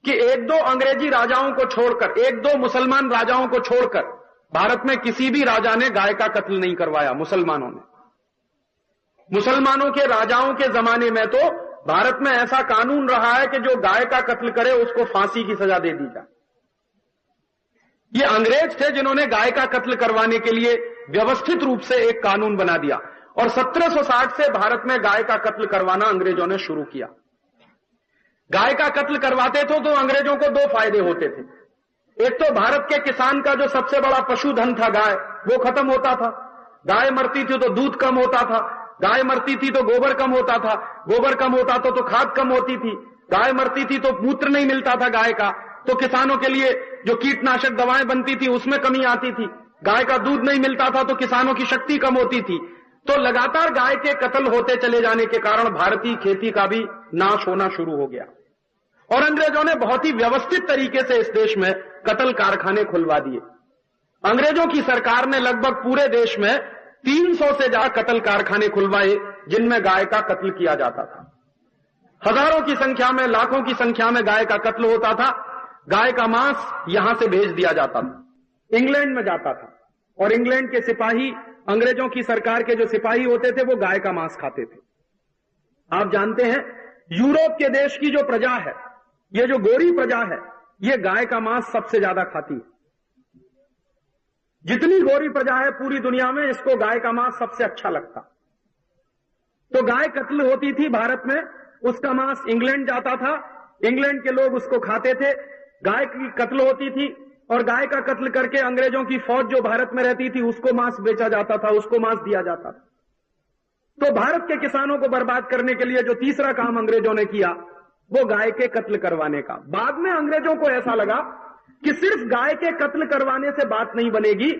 कि एक दो अंग्रेजी राजाओं को छोड़कर, एक दो मुसलमान राजाओं को छोड़कर भारत में किसी भी राजा ने गाय का कत्ल नहीं करवाया। मुसलमानों ने, मुसलमानों के राजाओं के जमाने में तो भारत में ऐसा कानून रहा है कि जो गाय का कत्ल करे उसको फांसी की सजा दे दी जाए। ये अंग्रेज थे जिन्होंने गाय का कत्ल करवाने के लिए व्यवस्थित रूप से एक कानून बना दिया, और 1760 से भारत में गाय का कत्ल करवाना अंग्रेजों ने शुरू किया। गाय का कत्ल करवाते थे तो अंग्रेजों को दो फायदे होते थे। एक तो भारत के किसान का जो सबसे बड़ा पशुधन था गाय, वो खत्म होता था। गाय मरती थी तो दूध कम होता था, गाय मरती थी तो गोबर कम होता था, गोबर कम होता तो खाद कम होती थी, गाय मरती थी तो मूत्र नहीं मिलता था गाय का, तो किसानों के लिए जो कीटनाशक दवाएं बनती थी उसमें कमी आती थी, गाय का दूध नहीं मिलता था तो किसानों की शक्ति कम होती थी। तो लगातार गाय के कत्ल होते चले जाने के कारण भारतीय खेती का भी नाश होना शुरू हो गया, और अंग्रेजों ने बहुत ही व्यवस्थित तरीके से इस देश में कत्ल कारखाने खुलवा दिए। अंग्रेजों की सरकार ने लगभग पूरे देश में 300 से ज्यादा कत्ल कारखाने खुलवाए जिनमें गाय का कत्ल किया जाता था। हजारों की संख्या में, लाखों की संख्या में गाय का कत्ल होता था। गाय का मांस यहां से भेज दिया जाता था, इंग्लैंड में जाता था, और इंग्लैंड के सिपाही, अंग्रेजों की सरकार के जो सिपाही होते थे वो गाय का मांस खाते थे। आप जानते हैं यूरोप के देश की जो प्रजा है, ये जो गोरी प्रजा है, ये गाय का मांस सबसे ज्यादा खाती है। जितनी गोरी प्रजा है पूरी दुनिया में, इसको गाय का मांस सबसे अच्छा लगता। तो गाय कत्ल होती थी भारत में, उसका मांस इंग्लैंड जाता था, इंग्लैंड के लोग उसको खाते थे। गाय की कत्ल होती थी, और गाय का कत्ल करके अंग्रेजों की फौज जो भारत में रहती थी उसको मांस बेचा जाता था, उसको मांस दिया जाता था। तो भारत के किसानों को बर्बाद करने के लिए जो तीसरा काम अंग्रेजों ने किया वो गाय के कत्ल करवाने का। बाद में अंग्रेजों को ऐसा लगा कि सिर्फ गाय के कत्ल करवाने से बात नहीं बनेगी,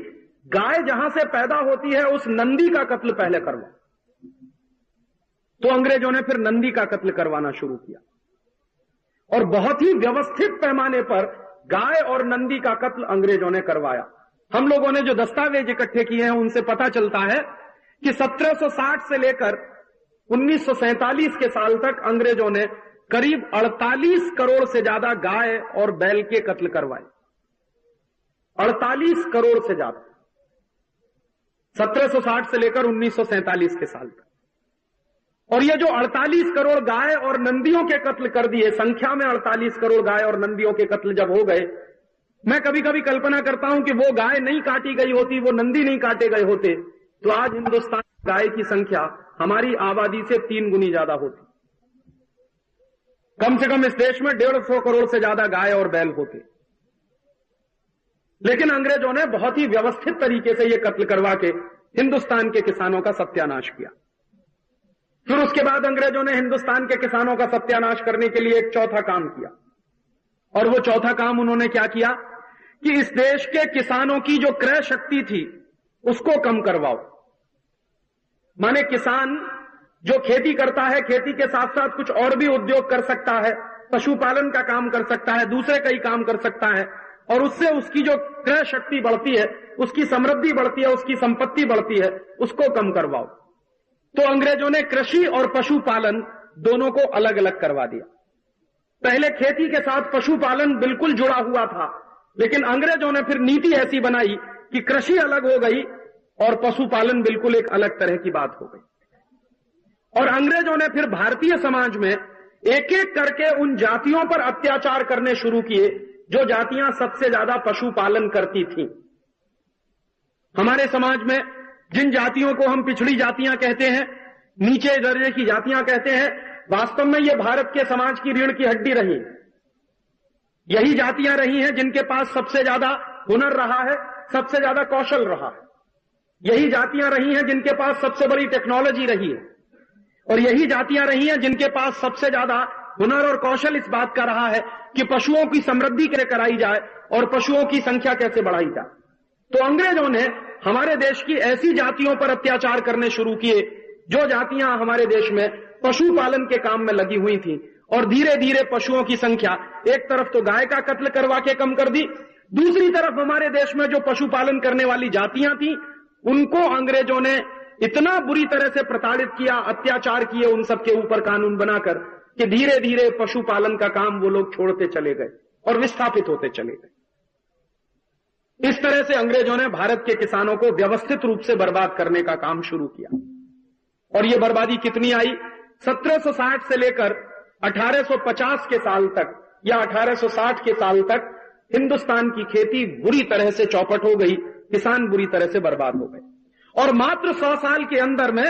गाय जहां से पैदा होती है उस नंदी का कत्ल पहले करवाओ। तो अंग्रेजों ने फिर नंदी का कत्ल करवाना शुरू किया, और बहुत ही व्यवस्थित पैमाने पर गाय और नंदी का कत्ल अंग्रेजों ने करवाया। हम लोगों ने जो दस्तावेज इकट्ठे किए हैं उनसे पता चलता है कि 1760 से लेकर 1947 के साल तक अंग्रेजों ने करीब 48 करोड़ से ज्यादा गाय और बैल के कत्ल करवाए। 48 करोड़ से ज्यादा, 1760 से लेकर 1947 के साल तक। और ये जो 48 करोड़ गाय और नंदियों के कत्ल कर दिए, संख्या में 48 करोड़ गाय और नंदियों के कत्ल जब हो गए, मैं कभी कभी कल्पना करता हूं कि वो गाय नहीं काटी गई होती, वो नंदी नहीं काटे गए होते, तो आज हिंदुस्तान में गाय की संख्या हमारी आबादी से 3 गुनी ज्यादा होती। कम से कम इस देश में 150 करोड़ से ज्यादा गाय और बैल होते। लेकिन अंग्रेजों ने बहुत ही व्यवस्थित तरीके से ये कत्ल करवा के हिंदुस्तान के किसानों का सत्यानाश किया। फिर उसके बाद अंग्रेजों ने हिंदुस्तान के किसानों का सत्यानाश करने के लिए एक चौथा काम किया, और वो चौथा काम उन्होंने क्या किया कि इस देश के किसानों की जो क्रय शक्ति थी उसको कम करवाओ। माने किसान जो खेती करता है, खेती के साथ साथ कुछ और भी उद्योग कर सकता है, पशुपालन का काम कर सकता है, दूसरे कई काम कर सकता है, और उससे उसकी जो क्रय शक्ति बढ़ती है, उसकी समृद्धि बढ़ती है, उसकी संपत्ति बढ़ती है, उसको कम करवाओ। तो अंग्रेजों ने कृषि और पशुपालन दोनों को अलग अलग करवा दिया। पहले खेती के साथ पशुपालन बिल्कुल जुड़ा हुआ था, लेकिन अंग्रेजों ने फिर नीति ऐसी बनाई कि कृषि अलग हो गई और पशुपालन बिल्कुल एक अलग तरह की बात हो गई। और अंग्रेजों ने फिर भारतीय समाज में एक एक करके उन जातियों पर अत्याचार करने शुरू किए जो जातियां सबसे ज्यादा पशुपालन करती थीं। हमारे समाज में जिन जातियों को हम पिछड़ी जातियां कहते हैं, नीचे दर्जे की जातियां कहते हैं, वास्तव में ये भारत के समाज की रीढ़ की हड्डी रही। यही जातियां रही हैं जिनके पास सबसे ज्यादा हुनर रहा है, सबसे ज्यादा कौशल रहा है। यही जातियां रही हैं जिनके पास सबसे बड़ी टेक्नोलॉजी रही है, और यही जातियां रही हैं जिनके पास सबसे ज्यादा हुनर और कौशल इस बात का रहा है कि पशुओं की समृद्धि कैसे कराई जाए और पशुओं की संख्या कैसे बढ़ाई जाए। तो अंग्रेजों ने हमारे देश की ऐसी जातियों पर अत्याचार करने शुरू किए जो जातियां हमारे देश में पशुपालन के काम में लगी हुई थी, और धीरे धीरे पशुओं की संख्या एक तरफ तो गाय का कत्ल करवा के कम कर दी, दूसरी तरफ हमारे देश में जो पशुपालन करने वाली जातियां थी उनको अंग्रेजों ने इतना बुरी तरह से प्रताड़ित किया, अत्याचार किए उन सबके ऊपर कानून बनाकर, कि धीरे धीरे पशुपालन का काम वो लोग छोड़ते चले गए और विस्थापित होते चले गए। इस तरह से अंग्रेजों ने भारत के किसानों को व्यवस्थित रूप से बर्बाद करने का काम शुरू किया। और ये बर्बादी कितनी आई? 1760 से लेकर 1850 के साल तक या 1860 के साल तक हिंदुस्तान की खेती बुरी तरह से चौपट हो गई, किसान बुरी तरह से बर्बाद हो गए। और मात्र 100 साल के अंदर में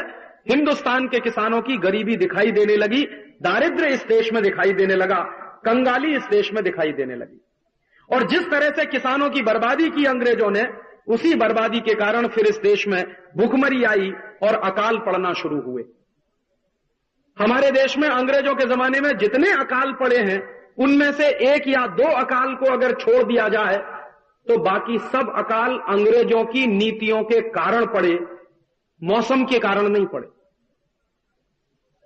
हिंदुस्तान के किसानों की गरीबी दिखाई देने लगी, दारिद्र्य इस देश में दिखाई देने लगा, कंगाली इस देश में दिखाई देने लगी। और जिस तरह से किसानों की बर्बादी की अंग्रेजों ने, उसी बर्बादी के कारण फिर इस देश में भूखमरी आई और अकाल पड़ना शुरू हुए। हमारे देश में अंग्रेजों के जमाने में जितने अकाल पड़े हैं, उनमें से 1 या 2 अकाल को अगर छोड़ दिया जाए तो बाकी सब अकाल अंग्रेजों की नीतियों के कारण पड़े, मौसम के कारण नहीं पड़े।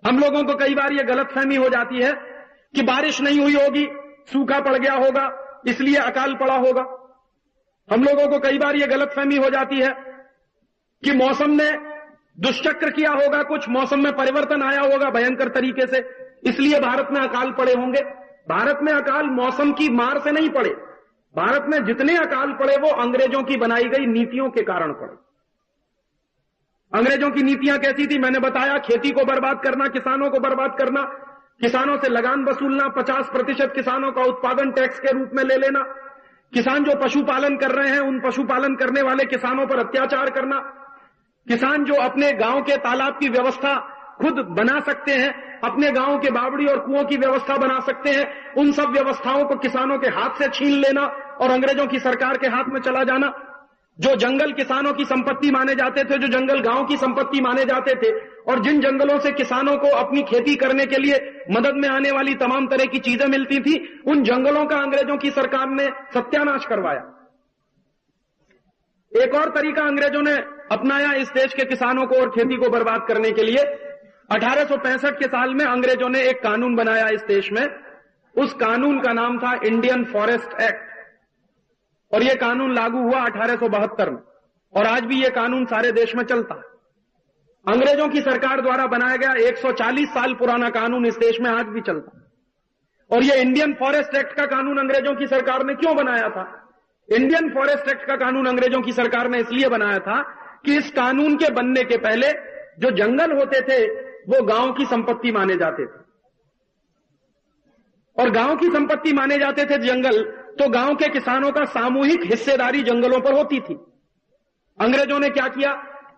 हम लोगों को कई बार यह गलतफहमी हो जाती है कि बारिश नहीं हुई होगी, सूखा पड़ गया होगा, इसलिए अकाल पड़ा होगा। हम लोगों को कई बार यह गलतफहमी हो जाती है कि मौसम ने दुष्चक्र किया होगा, कुछ मौसम में परिवर्तन आया होगा भयंकर तरीके से, इसलिए भारत में अकाल पड़े होंगे। भारत में अकाल मौसम की मार से नहीं पड़े। भारत में जितने अकाल पड़े वो अंग्रेजों की बनाई गई नीतियों के कारण पड़े। अंग्रेजों की नीतियां कैसी थी? मैंने बताया, खेती को बर्बाद करना, किसानों को बर्बाद करना, किसानों से लगान वसूलना, 50% किसानों का उत्पादन टैक्स के रूप में ले लेना, किसान जो पशुपालन कर रहे हैं उन पशुपालन करने वाले किसानों पर अत्याचार करना, किसान जो अपने गांव के तालाब की व्यवस्था खुद बना सकते हैं, अपने गांव के बावड़ी और कुओं की व्यवस्था बना सकते हैं, उन सब व्यवस्थाओं को किसानों के हाथ से छीन लेना और अंग्रेजों की सरकार के हाथ में चला जाना। जो जंगल किसानों की संपत्ति माने जाते थे, जो जंगल गांव की संपत्ति माने जाते थे, और जिन जंगलों से किसानों को अपनी खेती करने के लिए मदद में आने वाली तमाम तरह की चीजें मिलती थी, उन जंगलों का अंग्रेजों की सरकार ने सत्यानाश करवाया। एक और तरीका अंग्रेजों ने अपनाया इस देश के किसानों को और खेती को बर्बाद करने के लिए। 1865 के साल में अंग्रेजों ने एक कानून बनाया इस देश में। उस कानून का नाम था इंडियन फॉरेस्ट एक्ट, और यह कानून लागू हुआ 1872 में, और आज भी यह कानून सारे देश में चलता है। अंग्रेजों की सरकार द्वारा बनाया गया 140 साल पुराना कानून इस देश में आज भी चलता है। और यह इंडियन फॉरेस्ट एक्ट का कानून अंग्रेजों की सरकार ने क्यों बनाया था? इंडियन फॉरेस्ट एक्ट का कानून अंग्रेजों की सरकार ने इसलिए बनाया था कि इस कानून के बनने के पहले जो जंगल होते थे वो गांव की संपत्ति माने जाते थे, और गांव की संपत्ति माने जाते थे जंगल, तो गांव के किसानों का सामूहिक हिस्सेदारी जंगलों पर होती थी। अंग्रेजों ने क्या किया?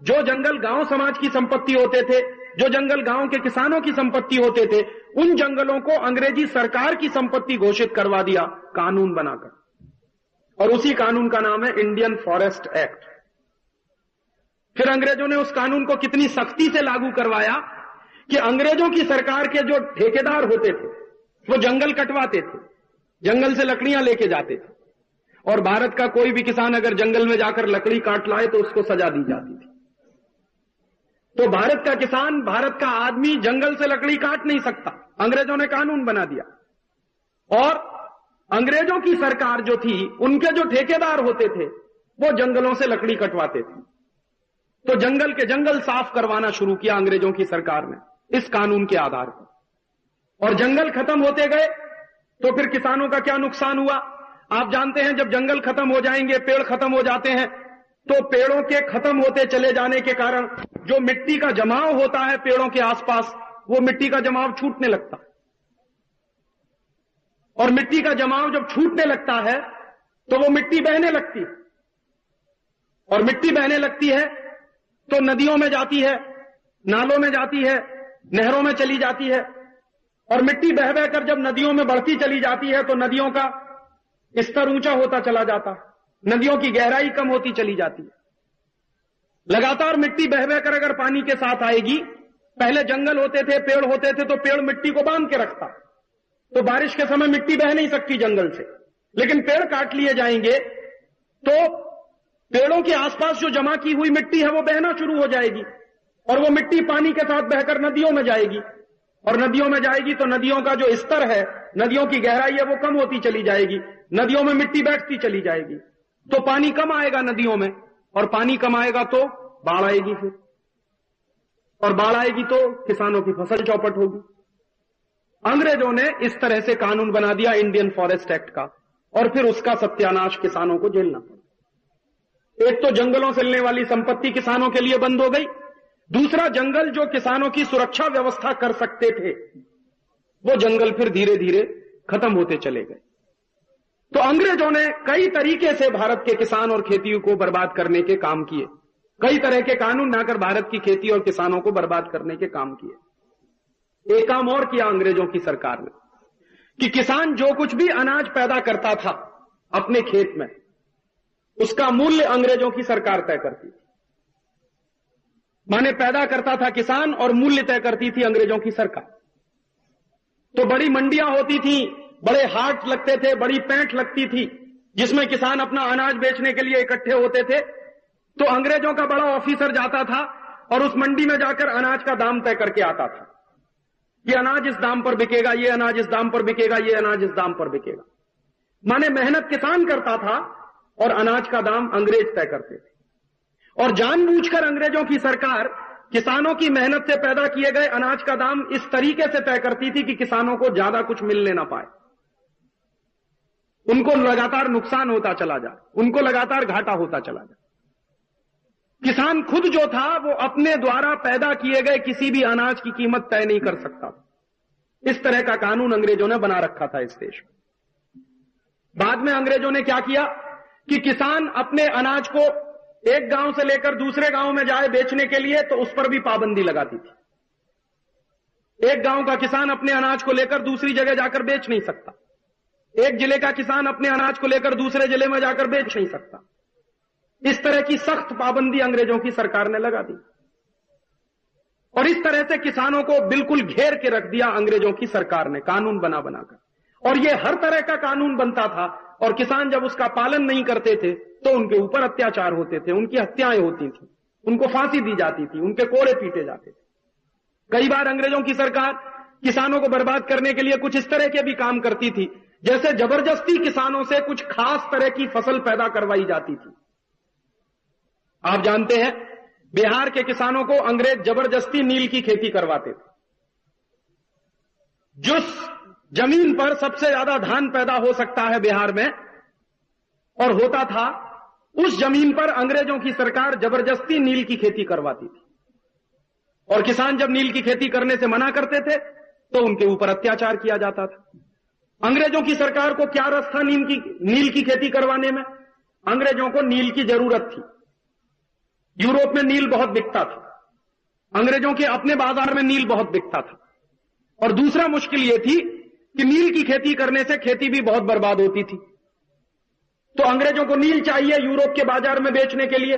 जो जंगल गांव समाज की संपत्ति होते थे, जो जंगल गांव के किसानों की संपत्ति होते थे, उन जंगलों को अंग्रेजी सरकार की संपत्ति घोषित करवा दिया कानून बनाकर, और उसी कानून का नाम है इंडियन फॉरेस्ट एक्ट। फिर अंग्रेजों ने उस कानून को कितनी सख्ती से लागू करवाया कि अंग्रेजों की सरकार के जो ठेकेदार होते थे वो जंगल कटवाते थे, जंगल से लकड़ियां लेके जाते थे, और भारत का कोई भी किसान अगर जंगल में जाकर लकड़ी काट लाए तो उसको सजा दी जाती थी। तो भारत का किसान, भारत का आदमी जंगल से लकड़ी काट नहीं सकता। अंग्रेजों ने कानून बना दिया, और अंग्रेजों की सरकार जो थी, उनके जो ठेकेदार होते थे वो जंगलों से लकड़ी कटवाते थे। तो जंगल के जंगल साफ करवाना शुरू किया अंग्रेजों की सरकार ने इस कानून के आधार पर, और जंगल खत्म होते गए तो फिर किसानों का क्या नुकसान हुआ? आप जानते हैं, जब जंगल खत्म हो जाएंगे, पेड़ खत्म हो जाते हैं, तो पेड़ों के खत्म होते चले जाने के कारण जो मिट्टी का जमाव होता है पेड़ों के आसपास, वो मिट्टी का जमाव छूटने लगता है। और मिट्टी का जमाव जब छूटने लगता है तो वो मिट्टी बहने लगती है, और मिट्टी बहने लगती है तो नदियों में जाती है, नालों में जाती है, नहरों में चली जाती है, और मिट्टी बह बहकर जब नदियों में बढ़ती चली जाती है तो नदियों का स्तर ऊंचा होता चला जाता है, नदियों की गहराई कम होती चली जाती है। लगातार मिट्टी बह बहकर अगर पानी के साथ आएगी, पहले जंगल होते थे, पेड़ होते थे, तो पेड़ मिट्टी को बांध के रखता, तो बारिश के समय मिट्टी बह नहीं सकती जंगल से। लेकिन पेड़ काट लिए जाएंगे तो पेड़ों के आसपास जो जमा की हुई मिट्टी है वो बहना शुरू हो जाएगी, और वो मिट्टी पानी के साथ बहकर नदियों में जाएगी, और नदियों में जाएगी तो नदियों का जो स्तर है, नदियों की गहराई है, वो कम होती चली जाएगी, नदियों में मिट्टी बैठती चली जाएगी, तो पानी कम आएगा नदियों में, और पानी कम आएगा तो बाढ़ आएगी फिर, और बाढ़ आएगी तो किसानों की फसल चौपट होगी। अंग्रेजों ने इस तरह से कानून बना दिया इंडियन फॉरेस्ट एक्ट का, और फिर उसका सत्यानाश किसानों को झेलना पड़ा। एक तो जंगलों से मिलने वाली संपत्ति किसानों के लिए बंद हो गई, दूसरा जंगल जो किसानों की सुरक्षा व्यवस्था कर सकते थे वो जंगल फिर धीरे धीरे खत्म होते चले गए। तो अंग्रेजों ने कई तरीके से भारत के किसान और खेती को बर्बाद करने के काम किए, कई तरह के कानून बनाकर भारत की खेती और किसानों को बर्बाद करने के काम किए। एक काम और किया अंग्रेजों की सरकार ने कि किसान जो कुछ भी अनाज पैदा करता था अपने खेत में, उसका मूल्य अंग्रेजों की सरकार तय करती थी। माने पैदा करता था किसान और मूल्य तय करती थी अंग्रेजों की सरकार। तो बड़ी मंडियां होती थी, बड़े हाट लगते थे, बड़ी पैंठ लगती थी जिसमें किसान अपना अनाज बेचने के लिए इकट्ठे होते थे। तो अंग्रेजों का बड़ा ऑफिसर जाता था और उस मंडी में जाकर अनाज का दाम तय करके आता था। ये अनाज इस दाम पर बिकेगा, ये अनाज इस दाम पर बिकेगा, ये अनाज इस दाम पर बिकेगा। माने मेहनत किसान करता था और अनाज का दाम अंग्रेज तय करते थे। और जानबूझकर अंग्रेजों की सरकार किसानों की मेहनत से पैदा किए गए अनाज का दाम इस तरीके से तय करती थी कि किसानों को ज्यादा कुछ मिलने ना पाए, उनको लगातार नुकसान होता चला जाए, उनको लगातार घाटा होता चला जाए। किसान खुद जो था वो अपने द्वारा पैदा किए गए किसी भी अनाज की कीमत तय नहीं कर सकता। इस तरह का कानून अंग्रेजों ने बना रखा था इस देश में। बाद में अंग्रेजों ने क्या किया कि किसान अपने अनाज को एक गांव से लेकर दूसरे गांव में जाए बेचने के लिए, तो उस पर भी पाबंदी लगाती थी। एक गांव का किसान अपने अनाज को लेकर दूसरी जगह जाकर बेच नहीं सकता, एक जिले का किसान अपने अनाज को लेकर दूसरे जिले में जाकर बेच नहीं सकता। इस तरह की सख्त पाबंदी अंग्रेजों की सरकार ने लगा दी और इस तरह से किसानों को बिल्कुल घेर के रख दिया अंग्रेजों की सरकार ने कानून बना बनाकर। और ये हर तरह का कानून बनता था और किसान जब उसका पालन नहीं करते थे तो उनके ऊपर अत्याचार होते थे, उनकी हत्याएं होती थी, उनको फांसी दी जाती थी, उनके कोड़े पीटे जाते थे। कई बार अंग्रेजों की सरकार किसानों को बर्बाद करने के लिए कुछ इस तरह के भी काम करती थी, जैसे जबरदस्ती किसानों से कुछ खास तरह की फसल पैदा करवाई जाती थी। आप जानते हैं बिहार के किसानों को अंग्रेज जबरदस्ती नील की खेती करवाते थे। जिस जमीन पर सबसे ज्यादा धान पैदा हो सकता है बिहार में और होता था, उस जमीन पर अंग्रेजों की सरकार जबरदस्ती नील की खेती करवाती थी। और किसान जब नील की खेती करने से मना करते थे तो उनके ऊपर अत्याचार किया जाता था। अंग्रेजों की सरकार को क्या रस था नील की खेती करवाने में? अंग्रेजों को नील की जरूरत थी। यूरोप में नील बहुत बिकता था, अंग्रेजों के अपने बाजार में नील बहुत बिकता था। और दूसरा मुश्किल यह थी कि नील की खेती करने से खेती भी बहुत बर्बाद होती थी। तो अंग्रेजों को नील चाहिए यूरोप के बाजार में बेचने के लिए,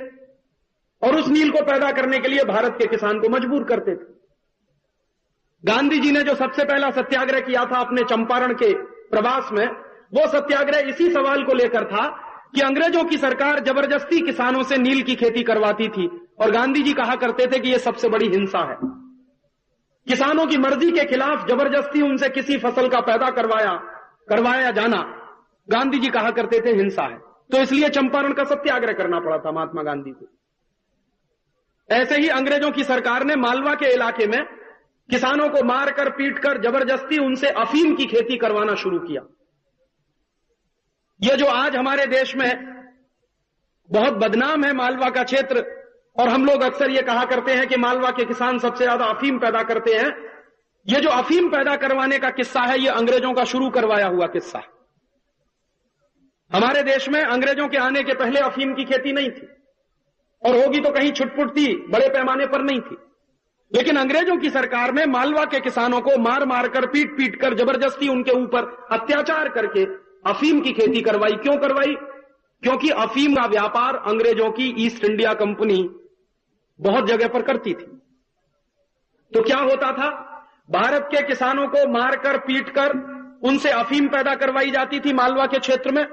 और उस नील को पैदा करने के लिए भारत के किसान को मजबूर करते थे। गांधी जी ने जो सबसे पहला सत्याग्रह किया था अपने चंपारण के प्रवास में, वो सत्याग्रह इसी सवाल को लेकर था कि अंग्रेजों की सरकार जबरदस्ती किसानों से नील की खेती करवाती थी। और गांधी जी कहा करते थे कि यह सबसे बड़ी हिंसा है। किसानों की मर्जी के खिलाफ जबरदस्ती उनसे किसी फसल का पैदा करवाया जाना, गांधी जी कहा करते थे हिंसा है। तो इसलिए चंपारण का सत्याग्रह करना पड़ा था महात्मा गांधी को। ऐसे ही अंग्रेजों की सरकार ने मालवा के इलाके में किसानों को मारकर पीटकर जबरदस्ती उनसे अफीम की खेती करवाना शुरू किया। यह जो आज हमारे देश में बहुत बदनाम है मालवा का क्षेत्र, और हम लोग अक्सर यह कहा करते हैं कि मालवा के किसान सबसे ज्यादा अफीम पैदा करते हैं, यह जो अफीम पैदा करवाने का किस्सा है यह अंग्रेजों का शुरू करवाया हुआ किस्सा है। हमारे देश में अंग्रेजों के आने के पहले अफीम की खेती नहीं थी, और होगी तो कहीं छुटपुट थी, बड़े पैमाने पर नहीं थी। लेकिन अंग्रेजों की सरकार में मालवा के किसानों को मार मार कर पीट पीट कर जबरदस्ती उनके ऊपर अत्याचार करके अफीम की खेती करवाई। क्यों करवाई? क्योंकि अफीम का व्यापार अंग्रेजों की ईस्ट इंडिया कंपनी बहुत जगह पर करती थी। तो क्या होता था, भारत के किसानों को मारकर पीटकर उनसे अफीम पैदा करवाई जाती थी मालवा के क्षेत्र में।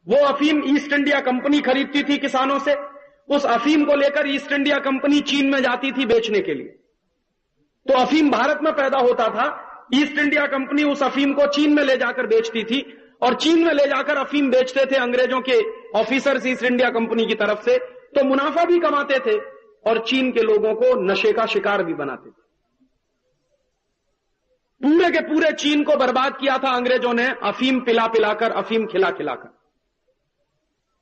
वो अफीम ईस्ट इंडिया कंपनी खरीदती थी किसानों से। उस अफीम को लेकर ईस्ट इंडिया कंपनी चीन में जाती थी बेचने के लिए। तो अफीम भारत में पैदा होता था, ईस्ट इंडिया कंपनी उस अफीम को चीन में ले जाकर बेचती थी, और चीन में ले जाकर अफीम बेचते थे अंग्रेजों के ऑफिसर्स ईस्ट इंडिया कंपनी की तरफ से। तो मुनाफा भी कमाते थे और चीन के लोगों को नशे का शिकार भी बनाते थे। पूरे के पूरे चीन को बर्बाद किया था अंग्रेजों ने, अफीम पिला पिलाकर, अफीम खिला खिलाकर।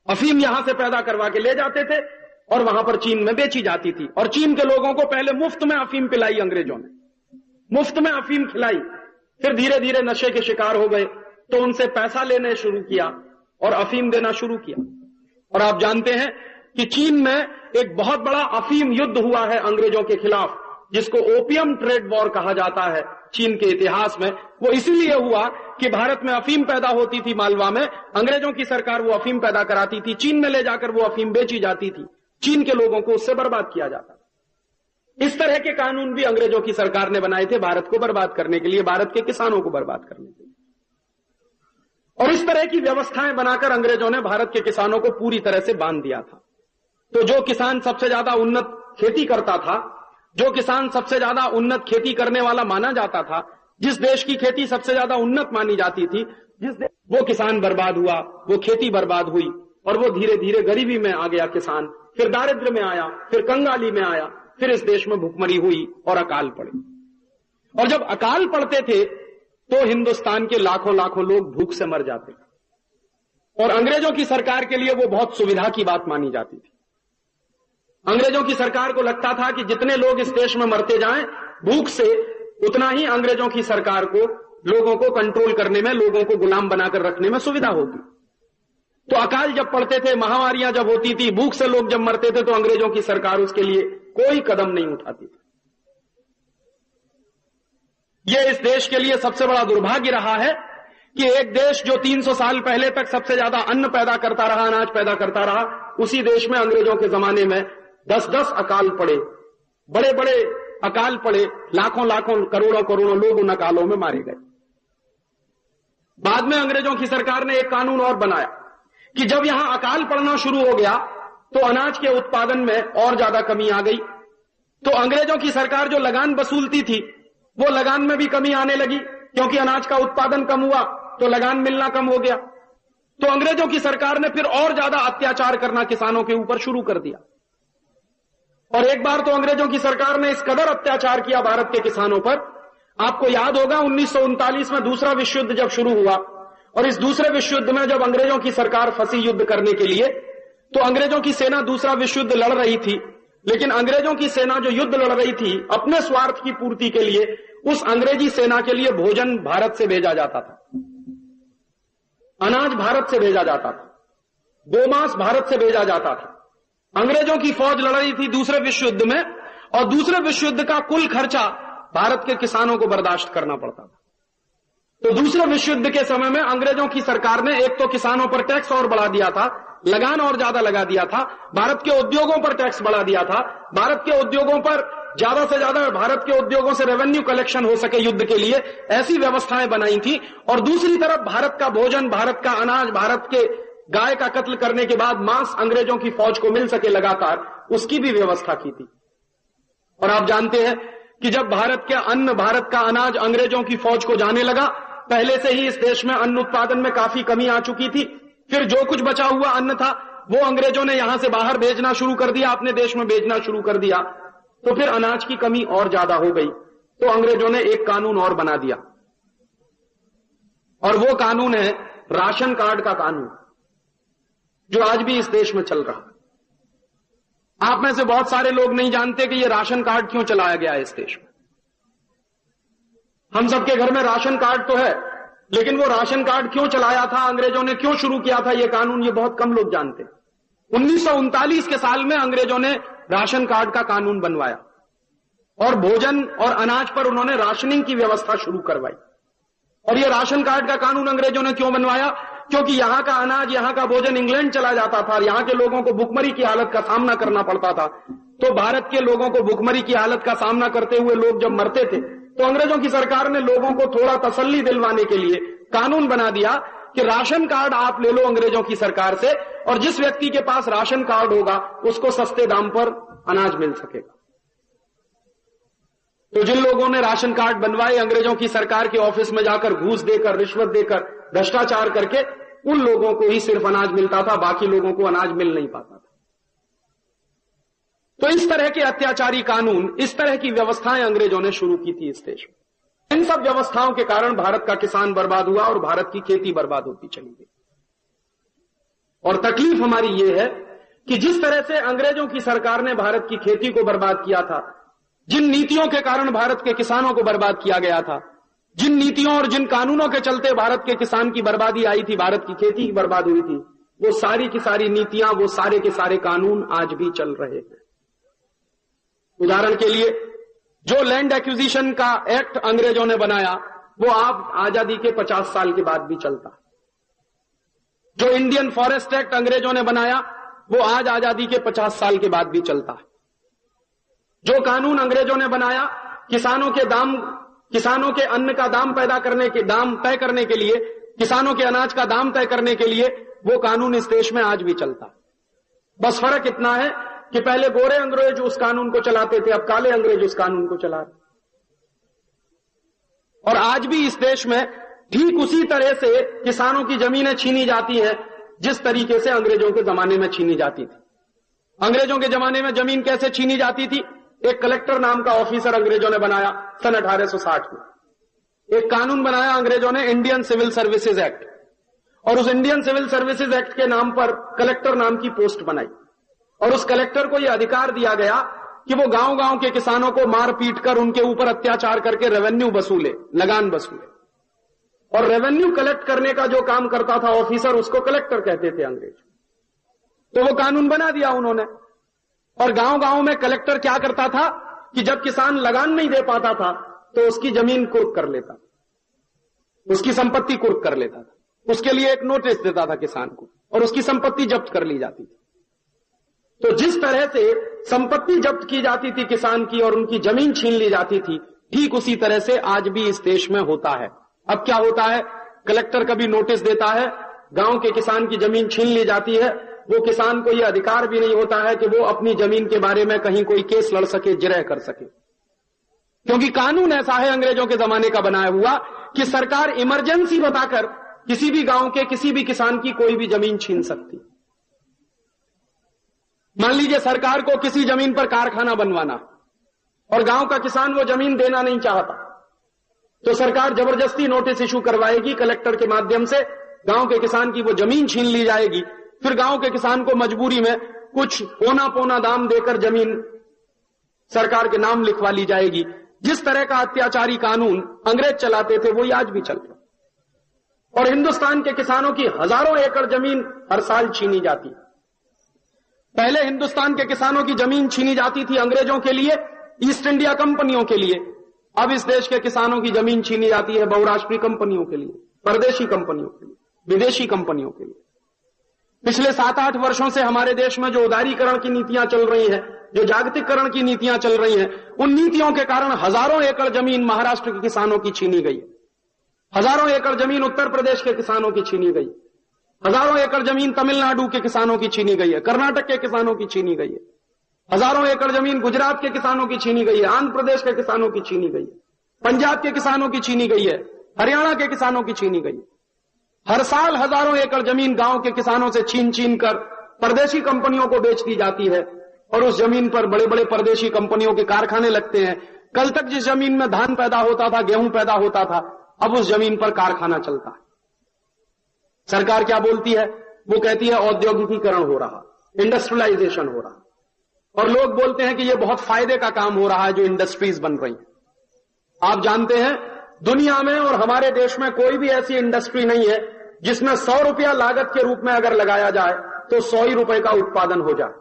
अफीम यहां से पैदा करवा के ले जाते थे और वहां पर चीन में बेची जाती थी, और चीन के लोगों को पहले मुफ्त में अफीम पिलाई अंग्रेजों ने, मुफ्त में अफीम खिलाई। फिर धीरे धीरे नशे के शिकार हो गए तो उनसे पैसा लेने शुरू किया और अफीम देना शुरू किया। और आप जानते हैं कि चीन में एक बहुत बड़ा अफीम युद्ध हुआ है अंग्रेजों के खिलाफ, जिसको ओपियम ट्रेड वॉर कहा जाता है चीन के इतिहास में। वो इसीलिए हुआ कि भारत में अफीम पैदा होती थी मालवा में, अंग्रेजों की सरकार वो अफीम पैदा कराती थी, चीन में ले जाकर वो अफीम बेची जाती थी, चीन के लोगों को उससे बर्बाद किया जाता था। इस तरह के कानून भी अंग्रेजों की सरकार ने बनाए थे भारत को बर्बाद करने के लिए, भारत के किसानों को बर्बाद करने के लिए। और इस तरह की व्यवस्थाएं बनाकर अंग्रेजों ने भारत के किसानों को पूरी तरह से बांध दिया था। तो जो किसान सबसे ज्यादा उन्नत खेती करता था, जो किसान सबसे ज्यादा उन्नत खेती करने वाला माना जाता था, जिस देश की खेती सबसे ज्यादा उन्नत मानी जाती थी, वो किसान बर्बाद हुआ, वो खेती बर्बाद हुई, और वो धीरे धीरे गरीबी में आ गया किसान, फिर दारिद्र्य में आया, फिर कंगाली में आया, फिर इस देश में भुखमरी हुई और अकाल पड़े। और जब अकाल पड़ते थे तो हिंदुस्तान के लाखों लाखों लोग भूख से मर जाते, और अंग्रेजों की सरकार के लिए वो बहुत सुविधा की बात मानी जाती थी। अंग्रेजों की सरकार को लगता था कि जितने लोग इस देश में मरते जाएं भूख से, उतना ही अंग्रेजों की सरकार को लोगों को कंट्रोल करने में, लोगों को गुलाम बनाकर रखने में सुविधा होती। तो अकाल जब पड़ते थे, महामारियां जब होती थी, भूख से लोग जब मरते थे, तो अंग्रेजों की सरकार उसके लिए कोई कदम नहीं उठाती थी। यह इस देश के लिए सबसे बड़ा दुर्भाग्य रहा है कि एक देश जो 300 साल पहले तक सबसे ज्यादा अन्न पैदा करता रहा, अनाज पैदा करता रहा, उसी देश में अंग्रेजों के जमाने में 10-10 अकाल पड़े, बड़े बड़े अकाल पड़े, लाखों लाखों करोड़ों करोड़ों लोग उन अकालों में मारे गए। बाद में अंग्रेजों की सरकार ने एक कानून और बनाया कि जब यहां अकाल पड़ना शुरू हो गया तो अनाज के उत्पादन में और ज्यादा कमी आ गई। तो अंग्रेजों की सरकार जो लगान वसूलती थी, वो लगान में भी कमी आने लगी, क्योंकि अनाज का उत्पादन कम हुआ तो लगान मिलना कम हो गया। तो अंग्रेजों की सरकार ने फिर और ज्यादा अत्याचार करना किसानों के ऊपर शुरू कर दिया। और एक बार तो अंग्रेजों की सरकार ने इस कदर अत्याचार किया भारत के किसानों पर, आपको याद होगा 1939 में दूसरा विश्व युद्ध जब शुरू हुआ, और इस दूसरे विश्व युद्ध में जब अंग्रेजों की सरकार फंसी युद्ध करने के लिए, तो अंग्रेजों की सेना दूसरा विश्व युद्ध लड़ रही थी, लेकिन अंग्रेजों की सेना जो युद्ध लड़ रही थी अपने स्वार्थ की पूर्ति के लिए, उस अंग्रेजी सेना के लिए भोजन भारत से भेजा जाता था, अनाज भारत से भेजा जाता था, गोमांस भारत से भेजा जाता था। अंग्रेजों की फौज लड़ रही थी दूसरे विश्व युद्ध में, और दूसरे विश्व युद्ध का कुल खर्चा भारत के किसानों को बर्दाश्त करना पड़ता था। तो दूसरे विश्व युद्ध के समय में अंग्रेजों की सरकार ने एक तो किसानों पर टैक्स और बढ़ा दिया था, लगान और ज्यादा लगा दिया था, भारत के उद्योगों पर टैक्स बढ़ा दिया था, भारत के उद्योगों पर ज्यादा से ज्यादा भारत के उद्योगों से रेवेन्यू कलेक्शन हो सके युद्ध के लिए, ऐसी व्यवस्थाएं बनाई थी। और दूसरी तरफ भारत का भोजन, भारत का अनाज, भारत के गाय का कत्ल करने के बाद मांस अंग्रेजों की फौज को मिल सके लगातार, उसकी भी व्यवस्था की थी। और आप जानते हैं कि जब भारत के अन्न, भारत का अनाज अंग्रेजों की फौज को जाने लगा, पहले से ही इस देश में अन्न उत्पादन में काफी कमी आ चुकी थी, फिर जो कुछ बचा हुआ अन्न था वो अंग्रेजों ने यहां से बाहर भेजना शुरू कर दिया, अपने देश में भेजना शुरू कर दिया, तो फिर अनाज की कमी और ज्यादा हो गई। तो अंग्रेजों ने एक कानून और बना दिया, और वो कानून है राशन कार्ड का कानून, जो आज भी इस देश में चल रहा है। आप में से बहुत सारे लोग नहीं जानते कि ये राशन कार्ड क्यों चलाया गया है इस देश में। हम सबके घर में राशन कार्ड तो है, लेकिन वो राशन कार्ड क्यों चलाया था, अंग्रेजों ने क्यों शुरू किया था ये कानून, ये बहुत कम लोग जानते। 1939 के साल में अंग्रेजों ने राशन कार्ड का कानून बनवाया, और भोजन और अनाज पर उन्होंने राशनिंग की व्यवस्था शुरू करवाई। और ये राशन कार्ड का कानून अंग्रेजों ने क्यों बनवाया, क्योंकि यहां का अनाज, यहां का भोजन इंग्लैंड चला जाता था, यहां के लोगों को भुखमरी की हालत का सामना करना पड़ता था। तो भारत के लोगों को भुखमरी की हालत का सामना करते हुए लोग जब मरते थे, तो अंग्रेजों की सरकार ने लोगों को थोड़ा तसल्ली दिलवाने के लिए कानून बना दिया कि राशन कार्ड आप ले लो अंग्रेजों की सरकार से, और जिस व्यक्ति के पास राशन कार्ड होगा उसको सस्ते दाम पर अनाज मिल सकेगा। तो जिन लोगों ने राशन कार्ड बनवाए, अंग्रेजों की सरकार के ऑफिस में जाकर घूस देकर, रिश्वत देकर, भ्रष्टाचार करके, उन लोगों को ही सिर्फ अनाज मिलता था, बाकी लोगों को अनाज मिल नहीं पाता था। तो इस तरह के अत्याचारी कानून, इस तरह की व्यवस्थाएं अंग्रेजों ने शुरू की थी इस देश में। इन सब व्यवस्थाओं के कारण भारत का किसान बर्बाद हुआ और भारत की खेती बर्बाद होती चली गई। और तकलीफ हमारी यह है कि जिस तरह से अंग्रेजों की सरकार ने भारत की खेती को बर्बाद किया था, जिन नीतियों के कारण भारत के किसानों को बर्बाद किया गया था, जिन नीतियों और जिन कानूनों के चलते भारत के किसान की बर्बादी आई थी, भारत की खेती की बर्बाद हुई थी, वो सारी की सारी नीतियां, वो सारे के सारे कानून आज भी चल रहे हैं। उदाहरण के लिए जो लैंड एक्विजिशन का एक्ट अंग्रेजों ने बनाया, वो आप आजादी के 50 साल के बाद भी चलता। जो इंडियन फॉरेस्ट एक्ट अंग्रेजों ने बनाया, वो आज आजादी के 50 साल के बाद भी चलता है। जो कानून अंग्रेजों ने बनाया किसानों के अन्न का दाम तय करने के लिए, किसानों के अनाज का दाम तय करने के लिए, वो कानून इस देश में आज भी चलता है। बस फर्क इतना है कि पहले गोरे अंग्रेज उस कानून को चलाते थे, अब काले अंग्रेज उस कानून को चला रहे। और आज भी इस देश में ठीक उसी तरह से किसानों की जमीनें छीनी जाती है जिस तरीके से अंग्रेजों के जमाने में छीनी जाती थी। अंग्रेजों के जमाने में जमीन कैसे छीनी जाती थी? एक कलेक्टर नाम का ऑफिसर अंग्रेजों ने बनाया सन 1860 में। एक कानून बनाया अंग्रेजों ने, इंडियन सिविल सर्विसेज एक्ट, और उस इंडियन सिविल सर्विसेज एक्ट के नाम पर कलेक्टर नाम की पोस्ट बनाई। और उस कलेक्टर को यह अधिकार दिया गया कि वो गांव-गांव के किसानों को मार पीट कर उनके ऊपर अत्याचार करके रेवेन्यू वसूले, लगान वसूले। और रेवेन्यू कलेक्ट करने का जो काम करता था ऑफिसर, उसको कलेक्टर कहते थे अंग्रेज। तो वो कानून बना दिया उन्होंने। और गांव-गांव में कलेक्टर क्या करता था कि जब किसान लगान नहीं दे पाता था तो उसकी जमीन कुर्क कर लेता, उसकी संपत्ति कुर्क कर लेता था, उसके लिए एक नोटिस देता था किसान को, और उसकी संपत्ति जब्त कर ली जाती थी। तो जिस तरह से संपत्ति जब्त की जाती थी किसान की और उनकी जमीन छीन ली जाती थी, ठीक उसी तरह से आज भी इस देश में होता है। अब क्या होता है, कलेक्टर कभी नोटिस देता है, गांव के किसान की जमीन छीन ली जाती है, वो किसान को यह अधिकार भी नहीं होता है कि वो अपनी जमीन के बारे में कहीं कोई केस लड़ सके, जिरह कर सके, क्योंकि कानून ऐसा है अंग्रेजों के जमाने का बनाया हुआ कि सरकार इमरजेंसी बताकर किसी भी गांव के किसी भी किसान की कोई भी जमीन छीन सकती। मान लीजिए सरकार को किसी जमीन पर कारखाना बनवाना और गांव का किसान वो जमीन देना नहीं चाहता, तो सरकार जबरदस्ती नोटिस इशू करवाएगी कलेक्टर के माध्यम से, गांव के किसान की वो जमीन छीन ली जाएगी। फिर गांव के किसान को मजबूरी में कुछ पौना दाम देकर जमीन सरकार के नाम लिखवा ली जाएगी। जिस तरह का अत्याचारी कानून अंग्रेज चलाते थे वही आज भी चल रहा। और हिंदुस्तान के किसानों की हजारों एकड़ जमीन हर साल छीनी जाती। पहले हिंदुस्तान के किसानों की जमीन छीनी जाती थी अंग्रेजों के लिए, ईस्ट इंडिया कंपनियों के लिए। अब इस देश के किसानों की जमीन छीनी जाती है बहुराष्ट्रीय कंपनियों के लिए, परदेशी कंपनियों के लिए, विदेशी कंपनियों के लिए। पिछले 7-8 वर्षों से हमारे देश में जो उदारीकरण की नीतियां चल रही हैं, जो जागतिकरण की नीतियां चल रही हैं, उन नीतियों के कारण हजारों एकड़ जमीन महाराष्ट्र के किसानों की छीनी गई है, हजारों एकड़ जमीन उत्तर प्रदेश के किसानों की छीनी गई, हजारों एकड़ जमीन तमिलनाडु के किसानों की छीनी गई है, कर्नाटक के किसानों की छीनी गई है, हजारों एकड़ जमीन गुजरात के किसानों की छीनी गई है, आंध्र प्रदेश के किसानों की छीनी गई है, पंजाब के किसानों की छीनी गई है, हरियाणा के किसानों की छीनी गई है। हर साल हजारों एकड़ जमीन गांव के किसानों से छीन कर परदेशी कंपनियों को बेच दी जाती है, और उस जमीन पर बड़े बड़े परदेशी कंपनियों के कारखाने लगते हैं। कल तक जिस जमीन में धान पैदा होता था, गेहूं पैदा होता था, अब उस जमीन पर कारखाना चलता है। सरकार क्या बोलती है? वो कहती है औद्योगिकीकरण हो रहा, इंडस्ट्रियलाइजेशन हो रहा, और लोग बोलते हैं कि ये बहुत फायदे का काम हो रहा है जो इंडस्ट्रीज बन रही हैं। आप जानते हैं दुनिया में और हमारे देश में कोई भी ऐसी इंडस्ट्री नहीं है जिसमें 100 रुपया लागत के रूप में अगर लगाया जाए तो 100 ही रुपए का उत्पादन हो जाए।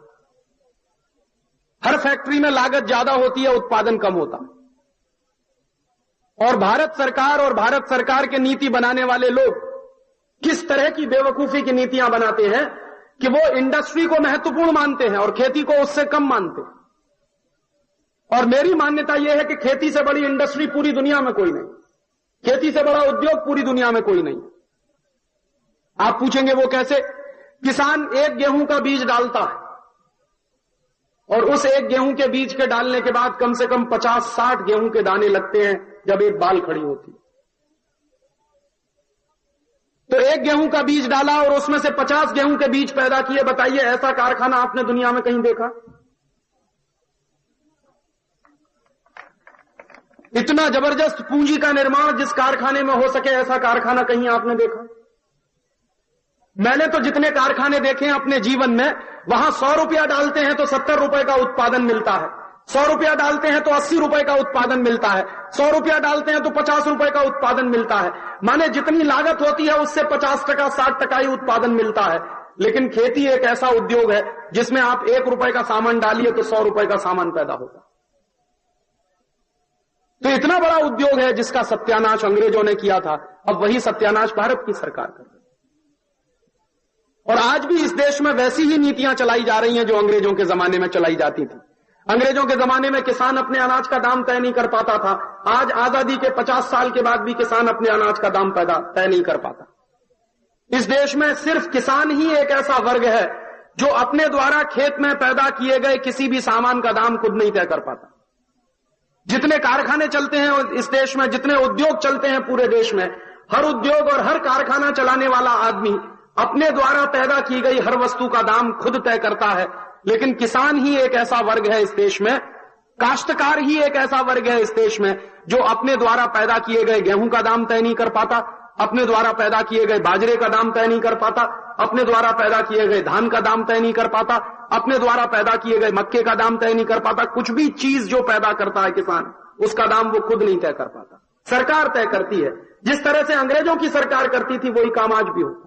हर फैक्ट्री में लागत ज्यादा होती है, उत्पादन कम होता है। और भारत सरकार के नीति बनाने वाले लोग किस तरह की बेवकूफी की नीतियां बनाते हैं कि वो इंडस्ट्री को महत्वपूर्ण मानते हैं और खेती को उससे कम मानते हैं। और मेरी मान्यता यह है कि खेती से बड़ी इंडस्ट्री पूरी दुनिया में कोई नहीं, खेती से बड़ा उद्योग पूरी दुनिया में कोई नहीं। आप पूछेंगे वो कैसे? किसान एक गेहूं का बीज डालता है और उस एक गेहूं के बीज के डालने के बाद कम से कम 50-60 गेहूं के दाने लगते हैं जब एक बाल खड़ी होती है। तो एक गेहूं का बीज डाला और उसमें से 50 गेहूं के बीज पैदा किए। बताइए ऐसा कारखाना आपने दुनिया में कहीं देखा? इतना जबरदस्त पूंजी का निर्माण जिस कारखाने में हो सके, ऐसा कारखाना कहीं आपने देखा? मैंने तो जितने कारखाने देखे हैं अपने जीवन में, वहां 100 रुपया डालते हैं तो 70 रुपए का उत्पादन मिलता है, 100 रुपया डालते हैं तो 80 रुपए का उत्पादन मिलता है, 100 रुपया डालते हैं तो 50 रुपए का उत्पादन मिलता है। माने जितनी लागत होती है उससे 50%, 60% ही उत्पादन मिलता है। लेकिन खेती एक ऐसा उद्योग है जिसमें आप 1 रुपए का सामान डालिए तो 100 रुपए का सामान पैदा होगा। तो इतना बड़ा उद्योग है जिसका सत्यानाश अंग्रेजों ने किया था, अब वही सत्यानाश भारत की सरकार कर रही है। और आज भी इस देश में वैसी ही नीतियां चलाई जा रही हैं जो अंग्रेजों के जमाने में चलाई जाती थी। अंग्रेजों के जमाने में किसान अपने अनाज का दाम तय नहीं कर पाता था। आज आजादी के 50 साल के बाद भी किसान अपने अनाज का दाम तय नहीं कर पाता। इस देश में सिर्फ किसान ही एक ऐसा वर्ग है जो अपने द्वारा खेत में पैदा किए गए किसी भी सामान का दाम खुद नहीं तय कर पाता। जितने कारखाने चलते हैं इस देश में, जितने उद्योग चलते हैं पूरे देश में, हर उद्योग और हर कारखाना चलाने वाला आदमी अपने द्वारा पैदा की गई हर वस्तु का दाम खुद तय करता है। लेकिन किसान ही एक ऐसा वर्ग है इस देश में, काश्तकार ही एक ऐसा वर्ग है इस देश में जो अपने द्वारा पैदा किए गए गेहूं का दाम तय नहीं कर पाता, अपने द्वारा पैदा किए गए बाजरे का दाम तय नहीं कर पाता, अपने द्वारा पैदा किए गए धान का दाम तय नहीं कर पाता, अपने द्वारा पैदा किए गए मक्के का दाम तय नहीं कर पाता। कुछ भी चीज जो पैदा करता है किसान, उसका दाम वो खुद नहीं तय कर पाता, सरकार तय करती है। जिस तरह से अंग्रेजों की सरकार करती थी वही काम आज भी होता।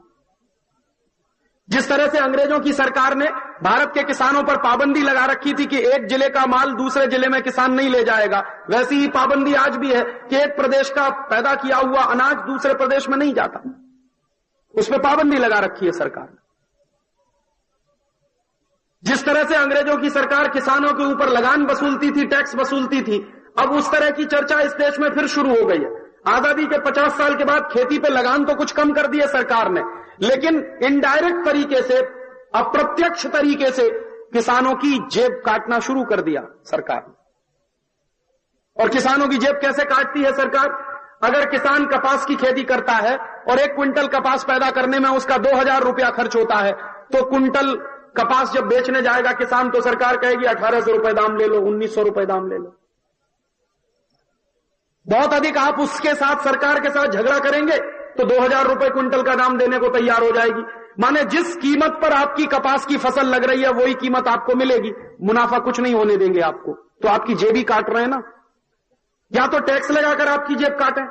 जिस तरह से अंग्रेजों की सरकार ने भारत के किसानों पर पाबंदी लगा रखी थी कि एक जिले का माल दूसरे जिले में किसान नहीं ले जाएगा, वैसी ही पाबंदी आज भी है कि एक प्रदेश का पैदा किया हुआ अनाज दूसरे प्रदेश में नहीं जाता। उस पर पाबंदी लगा रखी है सरकार ने। जिस तरह से अंग्रेजों की सरकार किसानों के ऊपर लगान वसूलती थी, टैक्स वसूलती थी, अब उस तरह की चर्चा इस देश में फिर शुरू हो गई है। आजादी के 50 साल के बाद खेती पे लगान तो कुछ कम कर दिए सरकार ने, लेकिन इनडायरेक्ट तरीके से, अप्रत्यक्ष तरीके से किसानों की जेब काटना शुरू कर दिया सरकार ने। और किसानों की जेब कैसे काटती है सरकार? अगर किसान कपास की खेती करता है और 1 क्विंटल कपास पैदा करने में उसका 2000 रुपया खर्च होता है, तो क्विंटल कपास जब बेचने जाएगा किसान तो सरकार कहेगी 1800 रुपए दाम ले लो, 1900 रुपए दाम ले लो। बहुत अधिक आप उसके साथ, सरकार के साथ झगड़ा करेंगे तो 2000 रुपए क्विंटल का दाम देने को तैयार हो जाएगी। माने जिस कीमत पर आपकी कपास की फसल लग रही है वही कीमत आपको मिलेगी, मुनाफा कुछ नहीं होने देंगे आपको। तो आपकी जेब ही काट रहे हैं ना। या तो टैक्स लगाकर आपकी जेब काटें,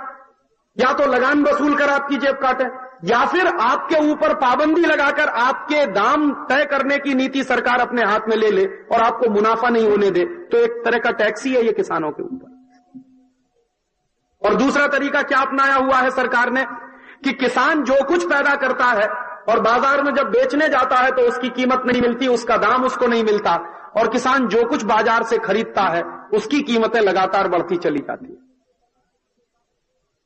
या तो लगान वसूल कर आपकी जेब काटें, या फिर आपके ऊपर पाबंदी लगाकर आपके दाम तय करने की नीति सरकार अपने हाथ में ले ले और आपको मुनाफा नहीं होने दे। तो एक तरह का टैक्स ही है ये किसानों के ऊपर। और दूसरा तरीका क्या अपनाया हुआ है सरकार ने कि किसान जो कुछ पैदा करता है और बाजार में जब बेचने जाता है तो उसकी कीमत नहीं मिलती, उसका दाम उसको नहीं मिलता, और किसान जो कुछ बाजार से खरीदता है उसकी कीमतें लगातार बढ़ती चली जाती है।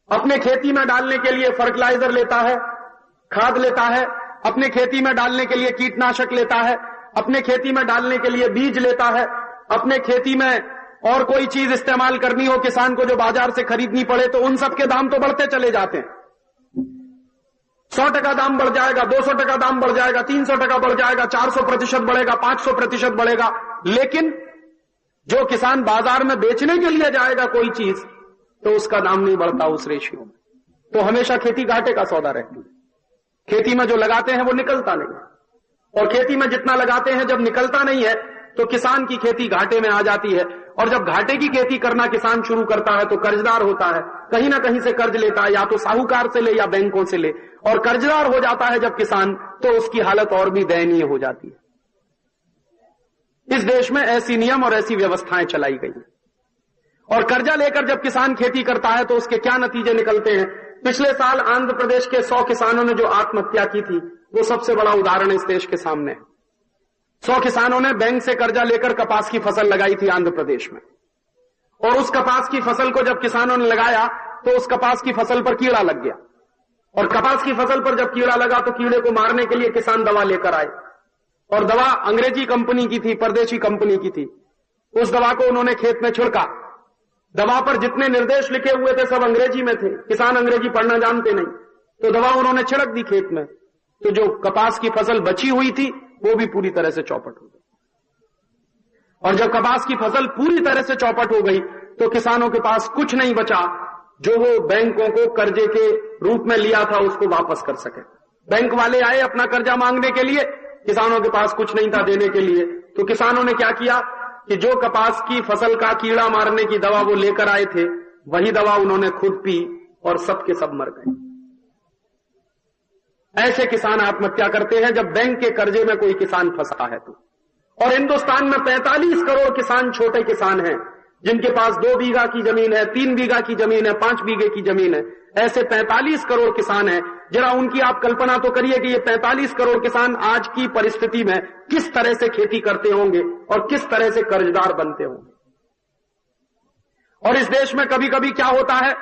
अपने खेती में डालने के लिए फर्टिलाइजर लेता है, खाद लेता है, अपने खेती में डालने के लिए कीटनाशक लेता है, अपने खेती में डालने के लिए बीज लेता है, अपने खेती में और कोई चीज इस्तेमाल करनी हो किसान को जो बाजार से खरीदनी पड़े तो उन सब के दाम तो बढ़ते चले जाते हैं। 100% दाम बढ़ जाएगा, 200% दाम बढ़ जाएगा, 300% बढ़ जाएगा, 400% बढ़ेगा, 500% बढ़ेगा। लेकिन जो किसान बाजार में बेचने के लिए जाएगा कोई चीज तो उसका दाम नहीं बढ़ता उस रेशियो में। तो हमेशा खेती घाटे का सौदा रहती है। खेती में जो लगाते हैं वो निकलता नहीं है, और खेती में जितना लगाते हैं जब निकलता नहीं है तो किसान की खेती घाटे में आ जाती है। और जब घाटे की खेती करना किसान शुरू करता है तो कर्जदार होता है, कहीं ना कहीं से कर्ज लेता है, या तो साहूकार से ले या बैंकों से ले, और कर्जदार हो जाता है जब किसान तो उसकी हालत और भी दयनीय हो जाती है। इस देश में ऐसी नियम और ऐसी व्यवस्थाएं चलाई गई हैं। और कर्जा लेकर जब किसान खेती करता है तो उसके क्या नतीजे निकलते हैं? पिछले साल आंध्र प्रदेश के 100 किसानों ने जो आत्महत्या की थी वो सबसे बड़ा उदाहरण इस देश के सामने है। 100 किसानों ने बैंक से कर्जा लेकर कपास की फसल लगाई थी आंध्र प्रदेश में, और उस कपास की फसल को जब किसानों ने लगाया तो उस कपास की फसल पर कीड़ा लग गया, और कपास की फसल पर जब कीड़ा लगा तो कीड़े को मारने के लिए किसान दवा लेकर आए, और दवा अंग्रेजी कंपनी की थी, परदेशी कंपनी की थी। उस दवा को उन्होंने खेत में छिड़का। दवा पर जितने निर्देश लिखे हुए थे सब अंग्रेजी में थे, किसान अंग्रेजी पढ़ना जानते नहीं, तो दवा उन्होंने छिड़क दी खेत में। तो जो कपास की फसल बची हुई थी वो भी पूरी तरह से चौपट हो गई। और जब कपास की फसल पूरी तरह से चौपट हो गई तो किसानों के पास कुछ नहीं बचा जो वो बैंकों को कर्जे के रूप में लिया था उसको वापस कर सके। बैंक वाले आए अपना कर्जा मांगने के लिए, किसानों के पास कुछ नहीं था देने के लिए, तो किसानों ने क्या किया कि जो कपास की फसल का कीड़ा मारने की दवा वो लेकर आए थे, वही दवा उन्होंने खुद पी और सब के सब मर गए। ऐसे किसान आत्महत्या करते हैं जब बैंक के कर्जे में कोई किसान फंसा है तो। और हिंदुस्तान में 45 करोड़ किसान छोटे किसान हैं जिनके पास 2 बीघा की जमीन है, 3 बीघा की जमीन है, 5 बीघे की जमीन है। ऐसे 45 करोड़ किसान हैं। जरा उनकी आप कल्पना तो करिए कि ये 45 करोड़ किसान आज की परिस्थिति में किस तरह से खेती करते होंगे और किस तरह से कर्जदार बनते होंगे। और इस देश में कभी कभी क्या होता है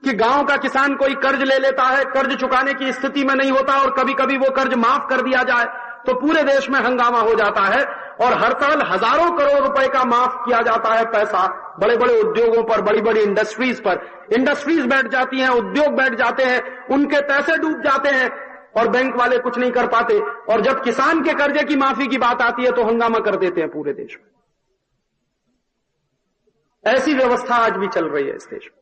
कि गांव का किसान कोई कर्ज ले लेता है, कर्ज चुकाने की स्थिति में नहीं होता और कभी कभी वो कर्ज माफ कर दिया जाए तो पूरे देश में हंगामा हो जाता है और हर साल हजारों करोड़ रुपए का माफ किया जाता है पैसा बड़े बड़े उद्योगों पर, बड़ी बड़ी इंडस्ट्रीज पर। इंडस्ट्रीज बैठ जाती हैं, उद्योग बैठ जाते हैं, उनके पैसे डूब जाते हैं और बैंक वाले कुछ नहीं कर पाते। और जब किसान के कर्जे की माफी की बात आती है तो हंगामा कर देते हैं पूरे देश में। ऐसी व्यवस्था आज भी चल रही है इस देश में।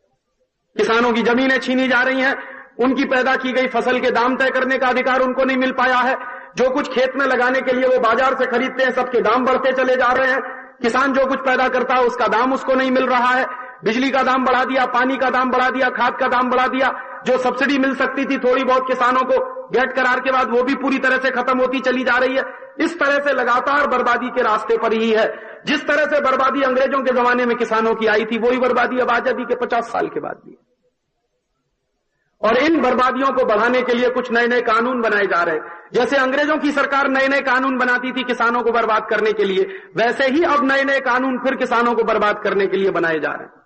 किसानों की जमीनें छीनी जा रही हैं, उनकी पैदा की गई फसल के दाम तय करने का अधिकार उनको नहीं मिल पाया है। जो कुछ खेत में लगाने के लिए वो बाजार से खरीदते हैं, सबके दाम बढ़ते चले जा रहे हैं। किसान जो कुछ पैदा करता है उसका दाम उसको नहीं मिल रहा है। बिजली का दाम बढ़ा दिया, पानी का दाम बढ़ा दिया, खाद का दाम बढ़ा दिया। जो सब्सिडी मिल सकती थी थोड़ी बहुत किसानों को गेट करार के बाद, वो भी पूरी तरह से खत्म होती चली जा रही है। इस तरह से लगातार बर्बादी के रास्ते पर ही है। जिस तरह से बर्बादी अंग्रेजों के जमाने में किसानों की आई थी, वही बर्बादी अब आजादी के 50 साल के बाद भी। और इन बर्बादियों को बढ़ाने के लिए कुछ नए नए कानून बनाए जा रहे हैं। जैसे अंग्रेजों की सरकार नए नए कानून बनाती थी किसानों को बर्बाद करने के लिए, वैसे ही अब नए नए कानून फिर किसानों को बर्बाद करने के लिए बनाए जा रहे हैं।